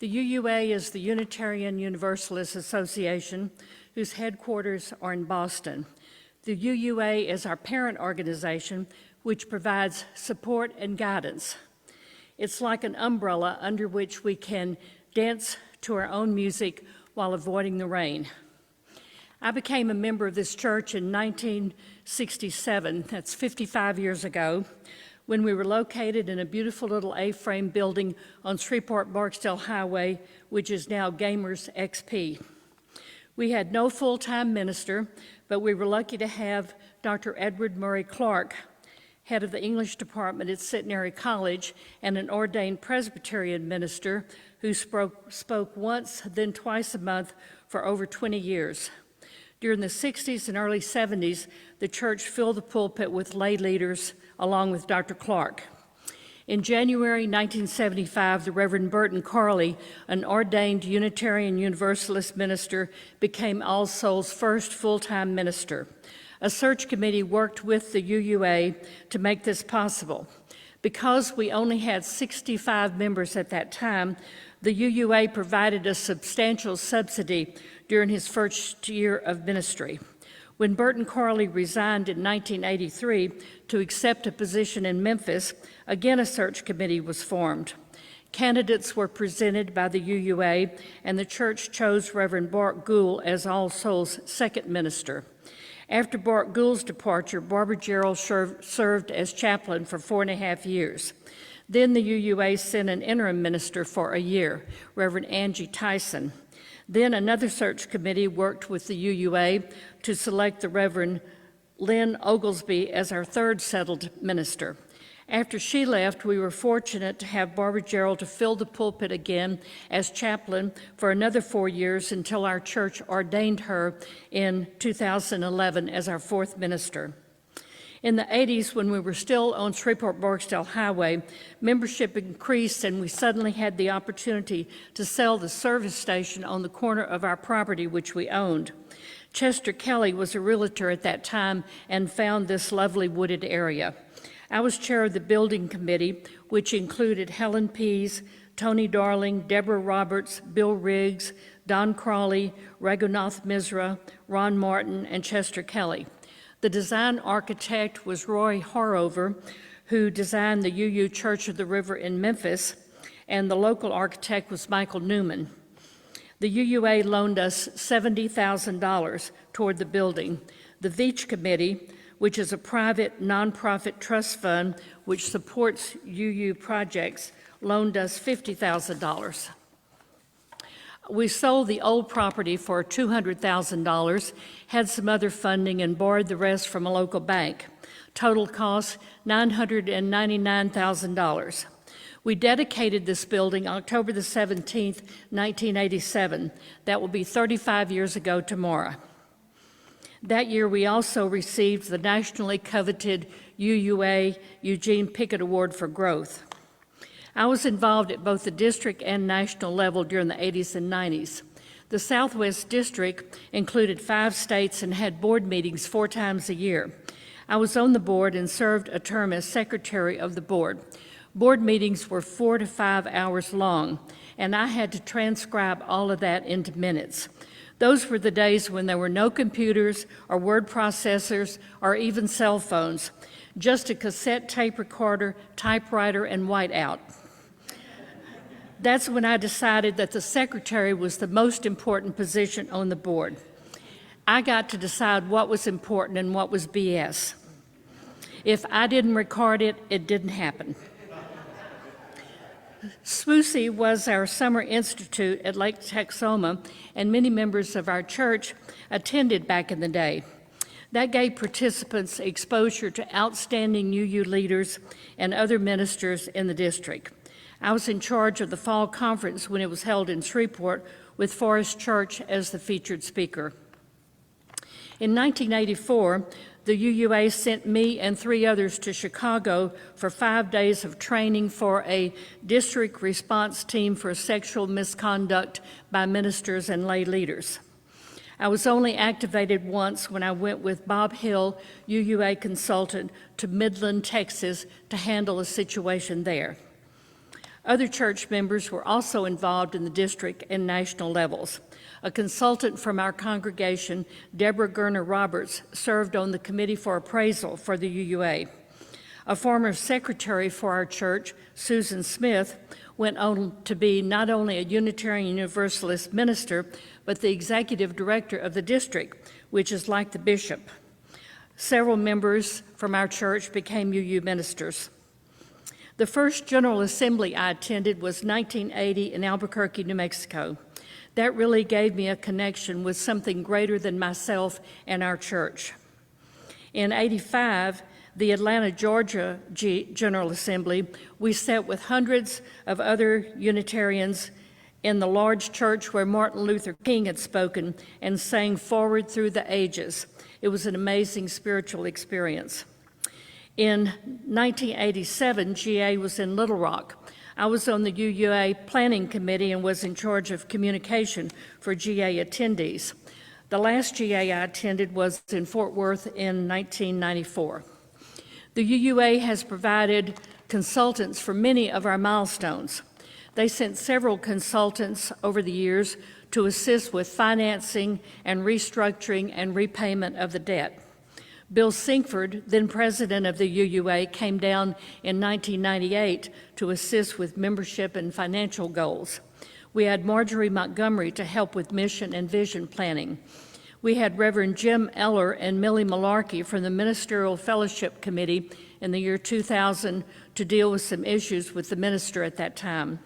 The UUA is the Unitarian Universalist Association, whose headquarters are in Boston. The UUA is our parent organization, which provides support and guidance. It's like an umbrella under which we can dance to our own music while avoiding the rain. I became a member of this church in 1967, that's 55 years ago, when we were located in a beautiful little A-frame building on Shreveport-Barksdale Highway, which is now Gamers XP. We had no full-time minister, but we were lucky to have Dr. Edward Murray Clark, head of the English department at Centenary College, and an ordained Presbyterian minister who spoke once, then twice a month for over 20 years. During the 60s and early 70s, the church filled the pulpit with lay leaders along with Dr. Clark. In January 1975, the Reverend Burton Carley, an ordained Unitarian Universalist minister, became All Souls' first full-time minister. A search committee worked with the UUA to make this possible. Because we only had 65 members at that time, the UUA provided a substantial subsidy during his first year of ministry. When Burton Carley resigned in 1983 to accept a position in Memphis, again a search committee was formed. Candidates were presented by the UUA, and the church chose Reverend Bart Gould as All Souls' second minister. After Bart Gould's departure, Barbara Gerald served as chaplain for 4.5 years. Then the UUA sent an interim minister for a year, Reverend Angie Tyson. Then another search committee worked with the UUA to select the Reverend Lynn Oglesby as our third settled minister. After she left, we were fortunate to have Barbara Gerald to fill the pulpit again as chaplain for another 4 years until our church ordained her in 2011 as our fourth minister. In the 80s, when we were still on Shreveport-Barksdale Highway, membership increased and we suddenly had the opportunity to sell the service station on the corner of our property, which we owned. Chester Kelly was a realtor at that time and found this lovely wooded area. I was chair of the building committee, which included Helen Pease, Tony Darling, Deborah Roberts, Bill Riggs, Don Crawley, Raghunath Misra, Ron Martin, and Chester Kelly. The design architect was Roy Horover, who designed the UU Church of the River in Memphis, and the local architect was Michael Newman. The UUA loaned us $70,000 toward the building. The Veach Committee, which is a private nonprofit trust fund which supports UU projects, loaned us $50,000. We sold the old property for $200,000, had some other funding, and borrowed the rest from a local bank. Total cost, $999,000. We dedicated this building October the 17th, 1987. That will be 35 years ago tomorrow. That year, we also received the nationally coveted UUA Eugene Pickett Award for Growth. I was involved at both the district and national level during the 80s and 90s. The Southwest District included 5 states and had board meetings 4 times a year. I was on the board and served a term as secretary of the board. Board meetings were 4 to 5 hours long, and I had to transcribe all of that into minutes. Those were the days when there were no computers or word processors or even cell phones, just a cassette tape recorder, typewriter, and whiteout. That's when I decided that the secretary was the most important position on the board. I got to decide what was important and what was BS. If I didn't record it, it didn't happen. SWUSY was our summer institute at Lake Texoma, and many members of our church attended back in the day. That gave participants exposure to outstanding UU leaders and other ministers in the district. I was in charge of the fall conference when it was held in Shreveport, with Forest Church as the featured speaker. In 1984, the UUA sent me and 3 others to Chicago for 5 days of training for a district response team for sexual misconduct by ministers and lay leaders. I was only activated once when I went with Bob Hill, UUA consultant, to Midland, Texas, to handle a situation there. Other church members were also involved in the district and national levels. A consultant from our congregation, Deborah Gerner Roberts, served on the committee for appraisal for the UUA. A former secretary for our church, Susan Smith, went on to be not only a Unitarian Universalist minister, but the executive director of the district, which is like the bishop. Several members from our church became UU ministers. The first General Assembly I attended was 1980 in Albuquerque, New Mexico. That really gave me a connection with something greater than myself and our church. In '85, the Atlanta, Georgia General Assembly, we sat with hundreds of other Unitarians in the large church where Martin Luther King had spoken and sang Forward Through the Ages. It was an amazing spiritual experience. In 1987, GA was in Little Rock. I was on the UUA Planning Committee and was in charge of communication for GA attendees. The last GA I attended was in Fort Worth in 1994. The UUA has provided consultants for many of our milestones. They sent several consultants over the years to assist with financing and restructuring and repayment of the debt. Bill Sinkford, then president of the UUA, came down in 1998 to assist with membership and financial goals. We had Marjorie Montgomery to help with mission and vision planning. We had Reverend Jim Eller and Millie Malarkey from the Ministerial Fellowship Committee in the year 2000 to deal with some issues with the minister at that time.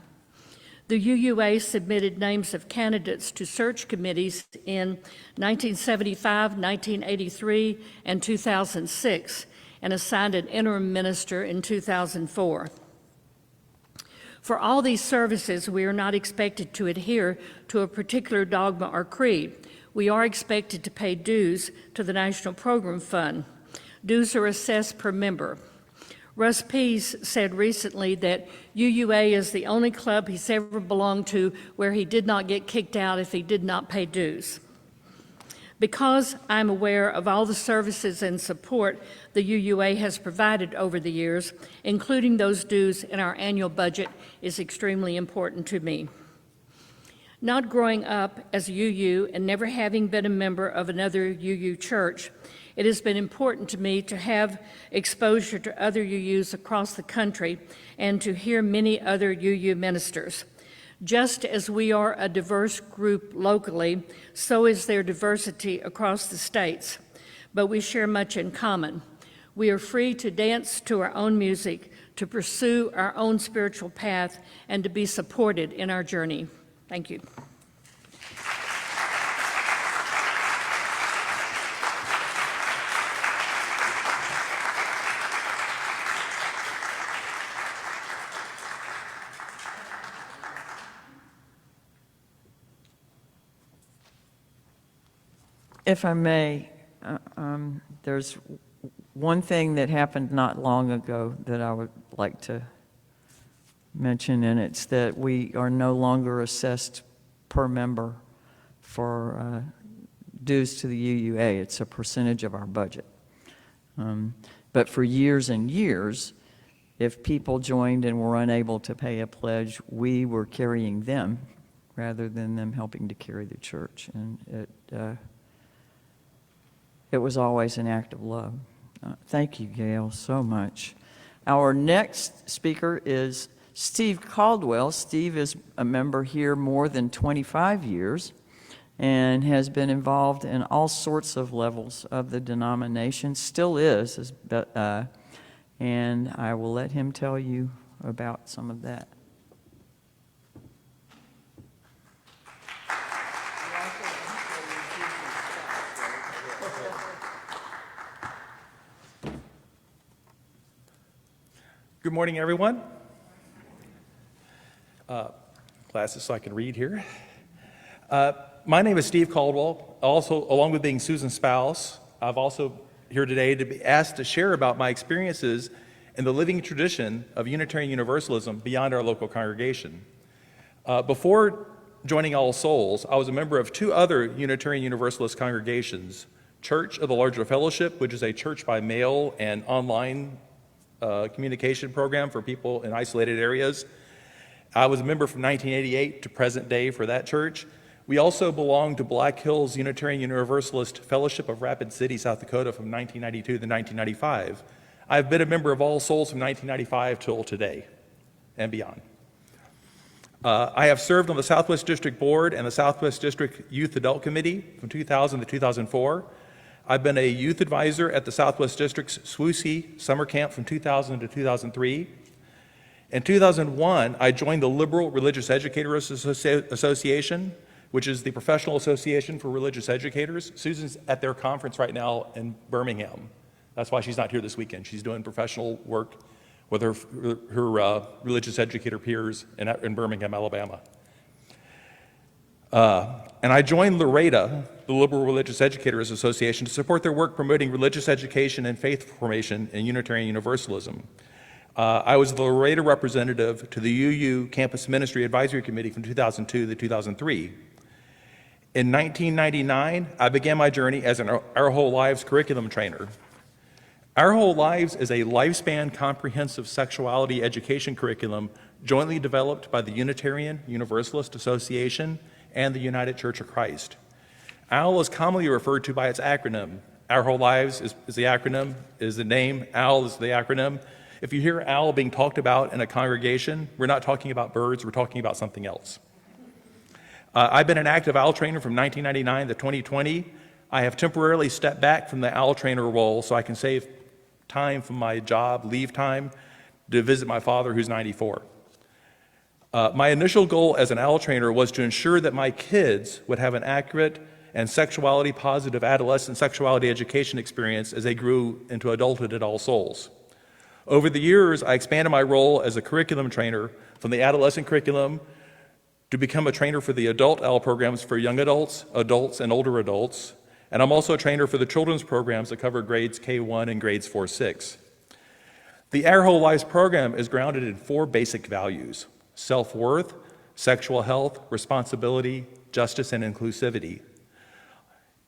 The UUA submitted names of candidates to search committees in 1975, 1983, and 2006, and assigned an interim minister in 2004. For all these services, we are not expected to adhere to a particular dogma or creed. We are expected to pay dues to the National Program Fund. Dues are assessed per member. Russ Pease said recently that UUA is the only club he's ever belonged to where he did not get kicked out if he did not pay dues. Because I'm aware of all the services and support the UUA has provided over the years, including those dues in our annual budget, is extremely important to me. Not growing up as a UU and never having been a member of another UU church, it has been important to me to have exposure to other UUs across the country and to hear many other UU ministers. Just as we are a diverse group locally, so is there diversity across the states, but we share much in common. We are free to dance to our own music, to pursue our own spiritual path, and to be supported in our journey. Thank you. If I may, there's one thing that happened not long ago that I would like to mention, and it's that we are no longer assessed per member for dues to the UUA. It's a percentage of our budget. But for years and years, if people joined and were unable to pay a pledge, we were carrying them rather than them helping to carry the church. And it was always an act of love. Thank you, Gale, so much. Our next speaker is Steve Caldwell. Steve is a member here more than 25 years and has been involved in all sorts of levels of the denomination, still is, and I will let him tell you about some of that. Good morning, everyone. Glasses so I can read here. My name is Steve Caldwell. Also, along with being Susan's spouse, I've also here today to be asked to share about my experiences in the living tradition of Unitarian Universalism beyond our local congregation. Before joining All Souls, I was a member of two other Unitarian Universalist congregations, Church of the Larger Fellowship, which is a church by mail and online communication program for people in isolated areas. I was a member from 1988 to present day for that church. We also belonged to Black Hills Unitarian Universalist Fellowship of Rapid City, South Dakota from 1992 to 1995. I've been a member of All Souls from 1995 till today and beyond. I have served on the Southwest District Board and the Southwest District Youth Adult Committee from 2000 to 2004. I've been a youth advisor at the Southwest District's SWOOSI summer camp from 2000 to 2003. In 2001, I joined the Liberal Religious Educators Association, which is the professional association for religious educators. Susan's at their conference right now in Birmingham. That's why she's not here this weekend. She's doing professional work with her religious educator peers in Birmingham, Alabama. And I joined Loretta the Liberal Religious Educators Association, to support their work promoting religious education and faith formation in Unitarian Universalism. I was the Laredo representative to the UU Campus Ministry Advisory Committee from 2002 to 2003. In 1999, I began my journey as an Our Whole Lives curriculum trainer. Our Whole Lives is a lifespan comprehensive sexuality education curriculum jointly developed by the Unitarian Universalist Association and the United Church of Christ. OWL is commonly referred to by its acronym. Our Whole Lives is the acronym, is the name, OWL is the acronym. If you hear OWL being talked about in a congregation, we're not talking about birds, we're talking about something else. I've been an active OWL trainer from 1999 to 2020. I have temporarily stepped back from the OWL trainer role so I can save time from my job, leave time, to visit my father who's 94. My initial goal as an OWL trainer was to ensure that my kids would have an accurate and sexuality positive adolescent sexuality education experience as they grew into adulthood at All Souls. Over the years, I expanded my role as a curriculum trainer from the adolescent curriculum to become a trainer for the adult OWL programs for young adults, adults, and older adults. And I'm also a trainer for the children's programs that cover grades K1 and grades 4-6. The Our Whole Lives program is grounded in 4 basic values: self-worth, sexual health, responsibility, justice, and inclusivity.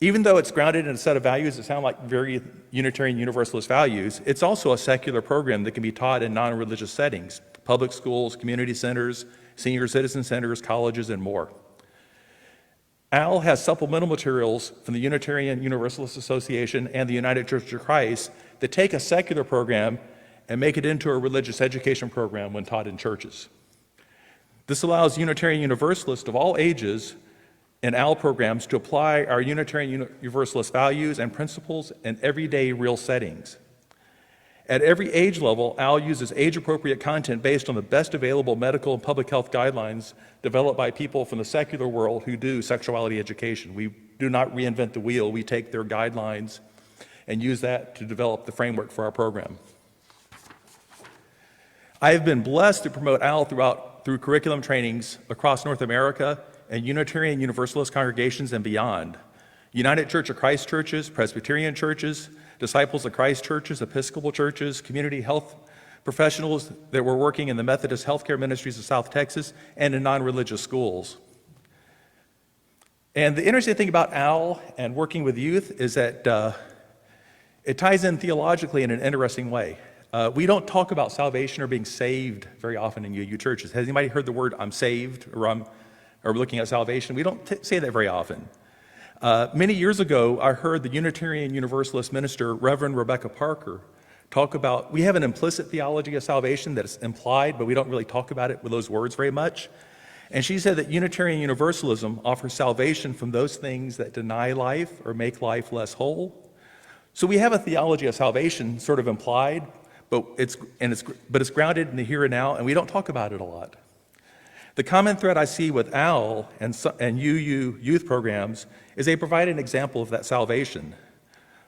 Even though it's grounded in a set of values that sound like very Unitarian Universalist values, it's also a secular program that can be taught in non-religious settings: public schools, community centers, senior citizen centers, colleges, and more. OWL has supplemental materials from the Unitarian Universalist Association and the United Church of Christ that take a secular program and make it into a religious education program when taught in churches. This allows Unitarian Universalists of all ages in OWL programs to apply our Unitarian Universalist values and principles in everyday real settings. At every age level, OWL uses age-appropriate content based on the best available medical and public health guidelines developed by people from the secular world who do sexuality education. We do not reinvent the wheel. We take their guidelines and use that to develop the framework for our program. I have been blessed to promote OWL through curriculum trainings across North America and Unitarian Universalist congregations and beyond. United Church of Christ churches, Presbyterian churches, Disciples of Christ churches, Episcopal churches, community health professionals that were working in the Methodist Healthcare Ministries of South Texas, and in non-religious schools. And the interesting thing about OWL and working with youth is that it ties in theologically in an interesting way. We don't talk about salvation or being saved very often in UU churches. Has anybody heard the word "I'm saved" or we're looking at salvation? We don't say that very often. Many years ago, I heard the Unitarian Universalist minister, Reverend Rebecca Parker, talk about, we have an implicit theology of salvation that is implied, but we don't really talk about it with those words very much. And she said that Unitarian Universalism offers salvation from those things that deny life or make life less whole. So we have a theology of salvation sort of implied, but it's grounded in the here and now, and we don't talk about it a lot. The common thread I see with OWL and UU youth programs is they provide an example of that salvation.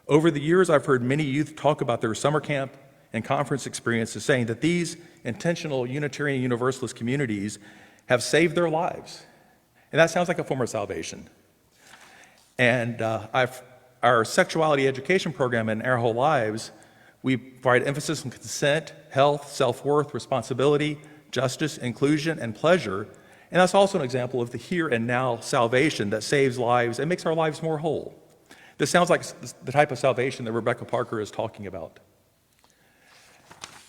Over the years, I've heard many youth talk about their summer camp and conference experiences, saying that these intentional Unitarian Universalist communities have saved their lives. And that sounds like a form of salvation. And our sexuality education program in Our Whole Lives, we provide emphasis on consent, health, self-worth, responsibility, justice, inclusion, and pleasure. And that's also an example of the here and now salvation that saves lives and makes our lives more whole. This sounds like the type of salvation that Rebecca Parker is talking about.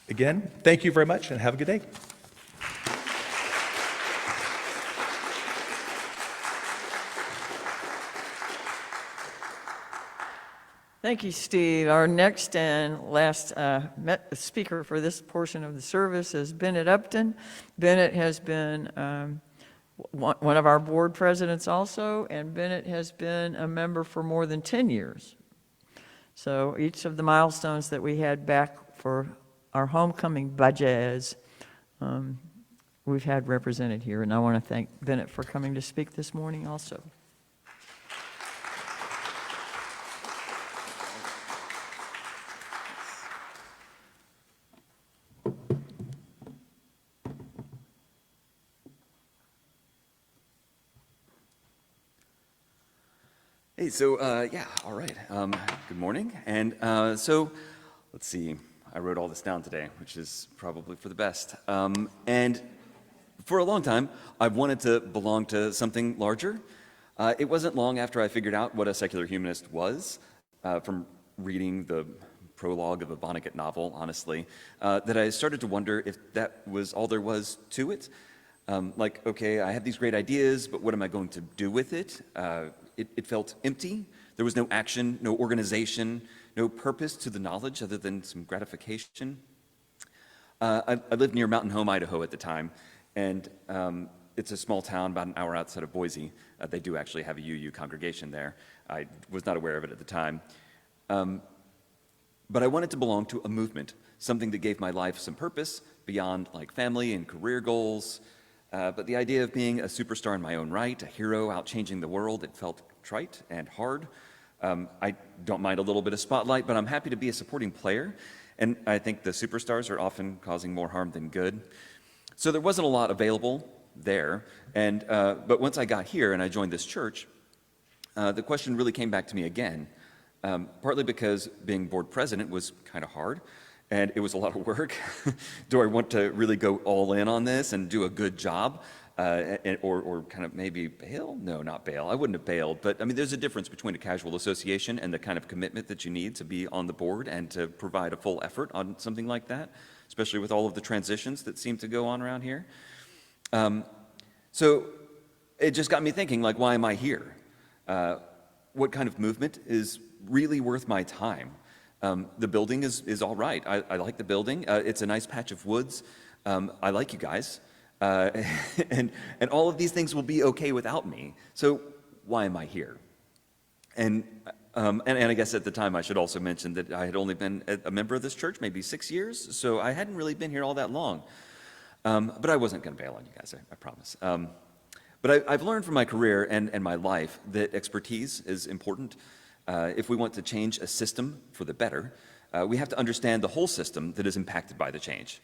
Again, thank you very much and have a good day. Thank you, Steve. Our next and last speaker for this portion of the service is Bennett Upton. Bennett has been one of our board presidents also, and Bennett has been a member for more than 10 years. So each of the milestones that we had back for our homecoming budgets, we've had represented here, and I want to thank Bennett for coming to speak this morning also. Hey, so, yeah, all right. Good morning. And so, let's see. I wrote all this down today, which is probably for the best. And for a long time, I've wanted to belong to something larger. It wasn't long after I figured out what a secular humanist was, from reading the prologue of a Vonnegut novel, honestly, that I started to wonder if that was all there was to it. Like, okay, I have these great ideas, but what am I going to do with it? It felt empty. There was no action, no organization, no purpose to the knowledge other than some gratification. I lived near Mountain Home, Idaho at the time, and it's a small town about an hour outside of Boise. They do actually have a UU congregation there. I was not aware of it at the time. But I wanted to belong to a movement, something that gave my life some purpose beyond like family and career goals. But the idea of being a superstar in my own right, a hero out changing the world, it felt trite and hard. I don't mind a little bit of spotlight, but I'm happy to be a supporting player. And I think the superstars are often causing more harm than good. So there wasn't a lot available there. But once I got here and I joined this church, the question really came back to me again, partly because being board president was kind of hard. And it was a lot of work. Do I want to really go all in on this and do a good job? Or kind of maybe bail? No, not bail. I wouldn't have bailed. But I mean, there's a difference between a casual association and the kind of commitment that you need to be on the board and to provide a full effort on something like that, especially with all of the transitions that seem to go on around here. So it just got me thinking, like, why am I here? What kind of movement is really worth my time? The building is all right. I like the building. It's a nice patch of woods. I like you guys. And all of these things will be okay without me. So why am I here? And I guess at the time I should also mention that I had only been a member of this church maybe 6 years, so I hadn't really been here all that long. But I wasn't going to bail on you guys, I promise. But I've learned from my career and my life that expertise is important. If we want to change a system for the better, we have to understand the whole system that is impacted by the change.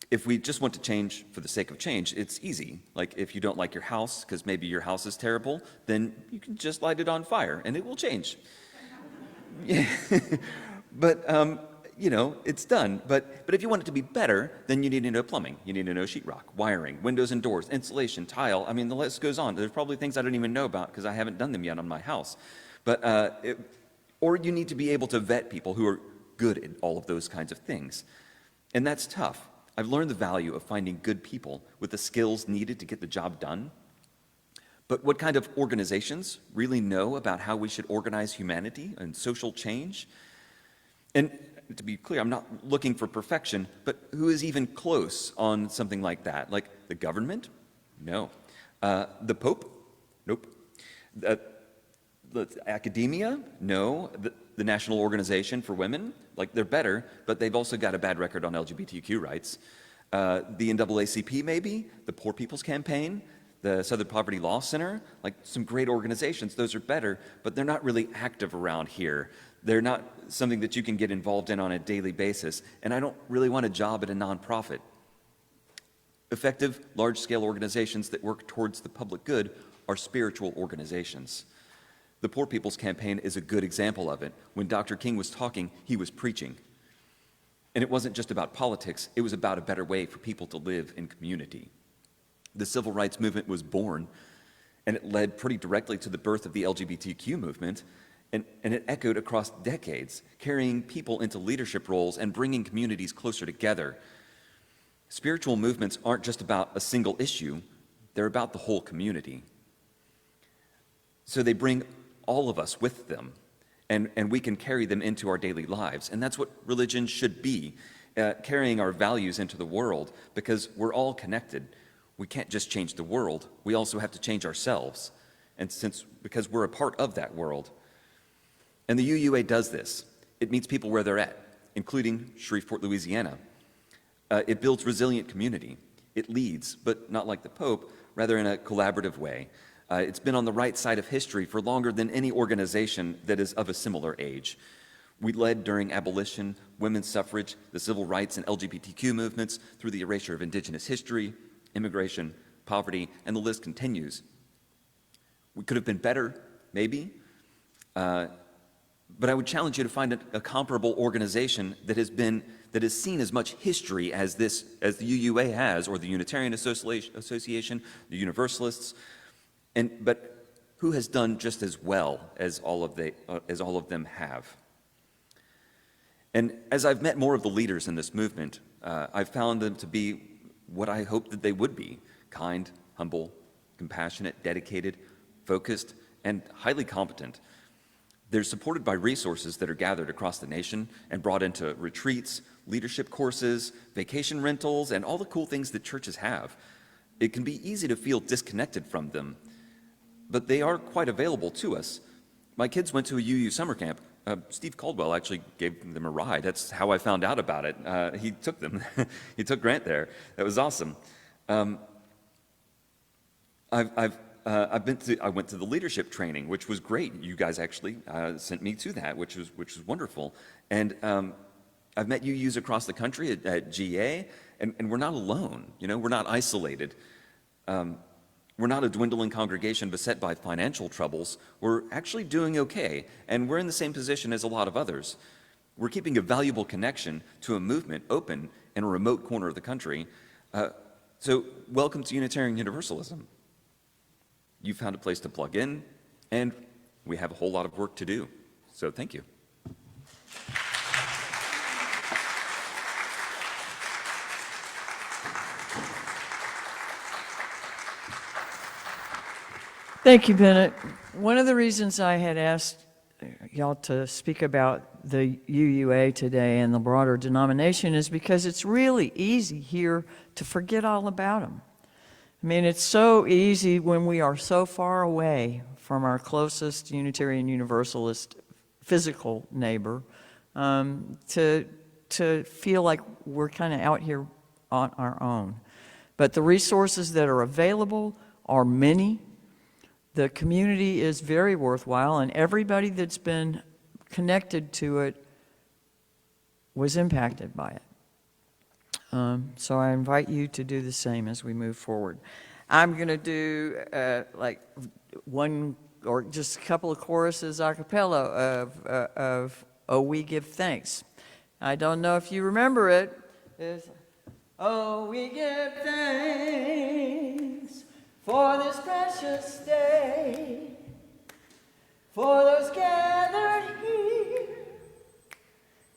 If we just want to change for the sake of change, it's easy. Like if you don't like your house because maybe your house is terrible, then you can just light it on fire and it will change. Yeah. But, you know, it's done. But if you want it to be better, then you need to know plumbing. You need to know sheetrock, wiring, windows and doors, insulation, tile. I mean, the list goes on. There's probably things I don't even know about because I haven't done them yet on my house. But, or you need to be able to vet people who are good at all of those kinds of things. And that's tough. I've learned the value of finding good people with the skills needed to get the job done. But what kind of organizations really know about how we should organize humanity and social change? And to be clear, I'm not looking for perfection, but who is even close on something like that? Like the government? No. The Pope? Nope. The academia? No. The National Organization for Women? Like they're better, but they've also got a bad record on LGBTQ rights. The NAACP maybe? The Poor People's Campaign? The Southern Poverty Law Center? Like some great organizations, those are better, but they're not really active around here. They're not something that you can get involved in on a daily basis, and I don't really want a job at a nonprofit. Effective, large-scale organizations that work towards the public good are spiritual organizations. The Poor People's Campaign is a good example of it. When Dr. King was talking, he was preaching. And it wasn't just about politics, it was about a better way for people to live in community. The civil rights movement was born, and it led pretty directly to the birth of the LGBTQ movement, and it echoed across decades, carrying people into leadership roles and bringing communities closer together. Spiritual movements aren't just about a single issue, they're about the whole community. So they bring all of us with them, and we can carry them into our daily lives. And that's what religion should be, carrying our values into the world, because we're all connected. We can't just change the world, we also have to change ourselves, because we're a part of that world. And the UUA does this. It meets people where they're at, including Shreveport, Louisiana. It builds resilient community. It leads, but not like the Pope, rather in a collaborative way. It's been on the right side of history for longer than any organization that is of a similar age. We led during abolition, women's suffrage, the civil rights and LGBTQ movements, through the erasure of indigenous history, immigration, poverty, and the list continues. We could have been better, maybe. But I would challenge you to find a comparable organization that has seen as much history as the UUA has, or the Unitarian Association, the Universalists, but who has done just as well as all of them have. And as I've met more of the leaders in this movement, I've found them to be what I hoped that they would be: kind, humble, compassionate, dedicated, focused, and highly competent. They're supported by resources that are gathered across the nation and brought into retreats, leadership courses, vacation rentals, and all the cool things that churches have. It can be easy to feel disconnected from them, but they are quite available to us. My kids went to a UU summer camp. Steve Caldwell actually gave them a ride. That's how I found out about it. He took them. He took Grant there. That was awesome. I went to the leadership training, which was great. You guys actually sent me to that, which was wonderful. And I've met UUs across the country at GA, and we're not alone. We're not isolated. We're not a dwindling congregation beset by financial troubles. We're actually doing okay, and we're in the same position as a lot of others. We're keeping a valuable connection to a movement open in a remote corner of the country. So welcome to Unitarian Universalism. You found a place to plug in, and we have a whole lot of work to do. So thank you. Thank you, Bennett. One of the reasons I had asked y'all to speak about the UUA today and the broader denomination is because it's really easy here to forget all about them. I mean, it's so easy when we are so far away from our closest Unitarian Universalist physical neighbor to feel like we're kind of out here on our own. But the resources that are available are many. The community is very worthwhile, and everybody that's been connected to it was impacted by it. So I invite you to do the same as we move forward. I'm going to do like one or just a couple of choruses a cappella of "Oh, We Give Thanks." I don't know if you remember it. It's, "Oh, we give thanks for this precious day, for those gathered here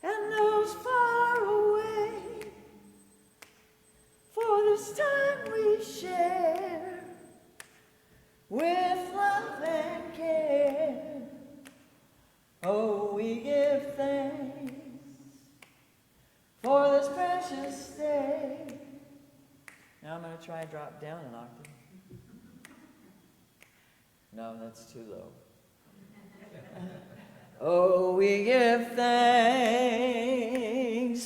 and those far away, for this time we share with love and care. Oh, we give thanks for this precious day." Now I'm going to try and drop down an octave. No, that's too low. Oh, we give thanks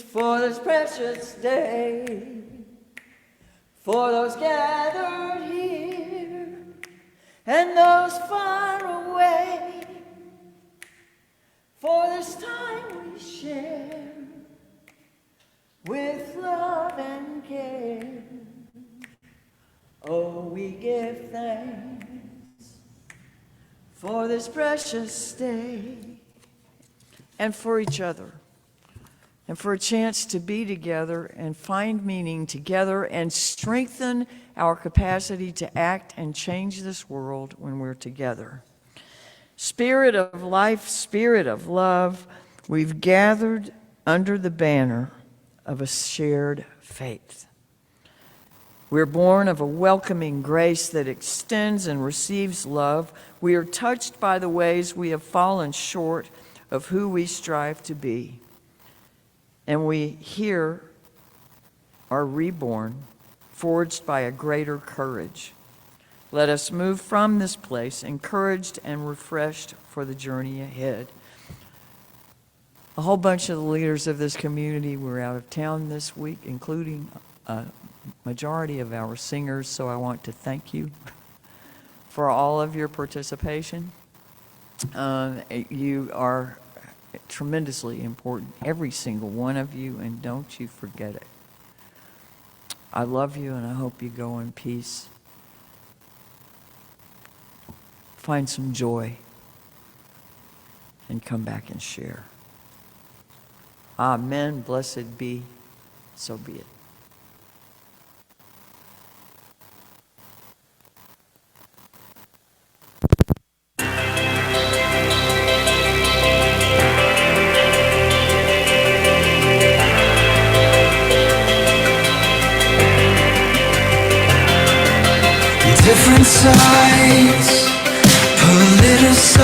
for this precious day, for those gathered here and those far away, for this time we share with love and care. Oh, we give thanks for this precious day, and for each other, and for a chance to be together and find meaning together and strengthen our capacity to act and change this world when we're together. Spirit of life, spirit of love, we've gathered under the banner of a shared faith. We're born of a welcoming grace that extends and receives love. We are touched by the ways we have fallen short of who we strive to be. And we here are reborn, forged by a greater courage. Let us move from this place encouraged and refreshed for the journey ahead. A whole bunch of the leaders of this community were out of town this week, including a majority of our singers, so I want to thank you for all of your participation. You are tremendously important, every single one of you, and don't you forget it. I love you, and I hope you go in peace. Find some joy and come back and share. Amen. Blessed be. So be it. Different sides, politicized,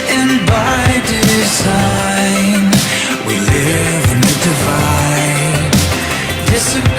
and by design, we live in the divide. Disagree.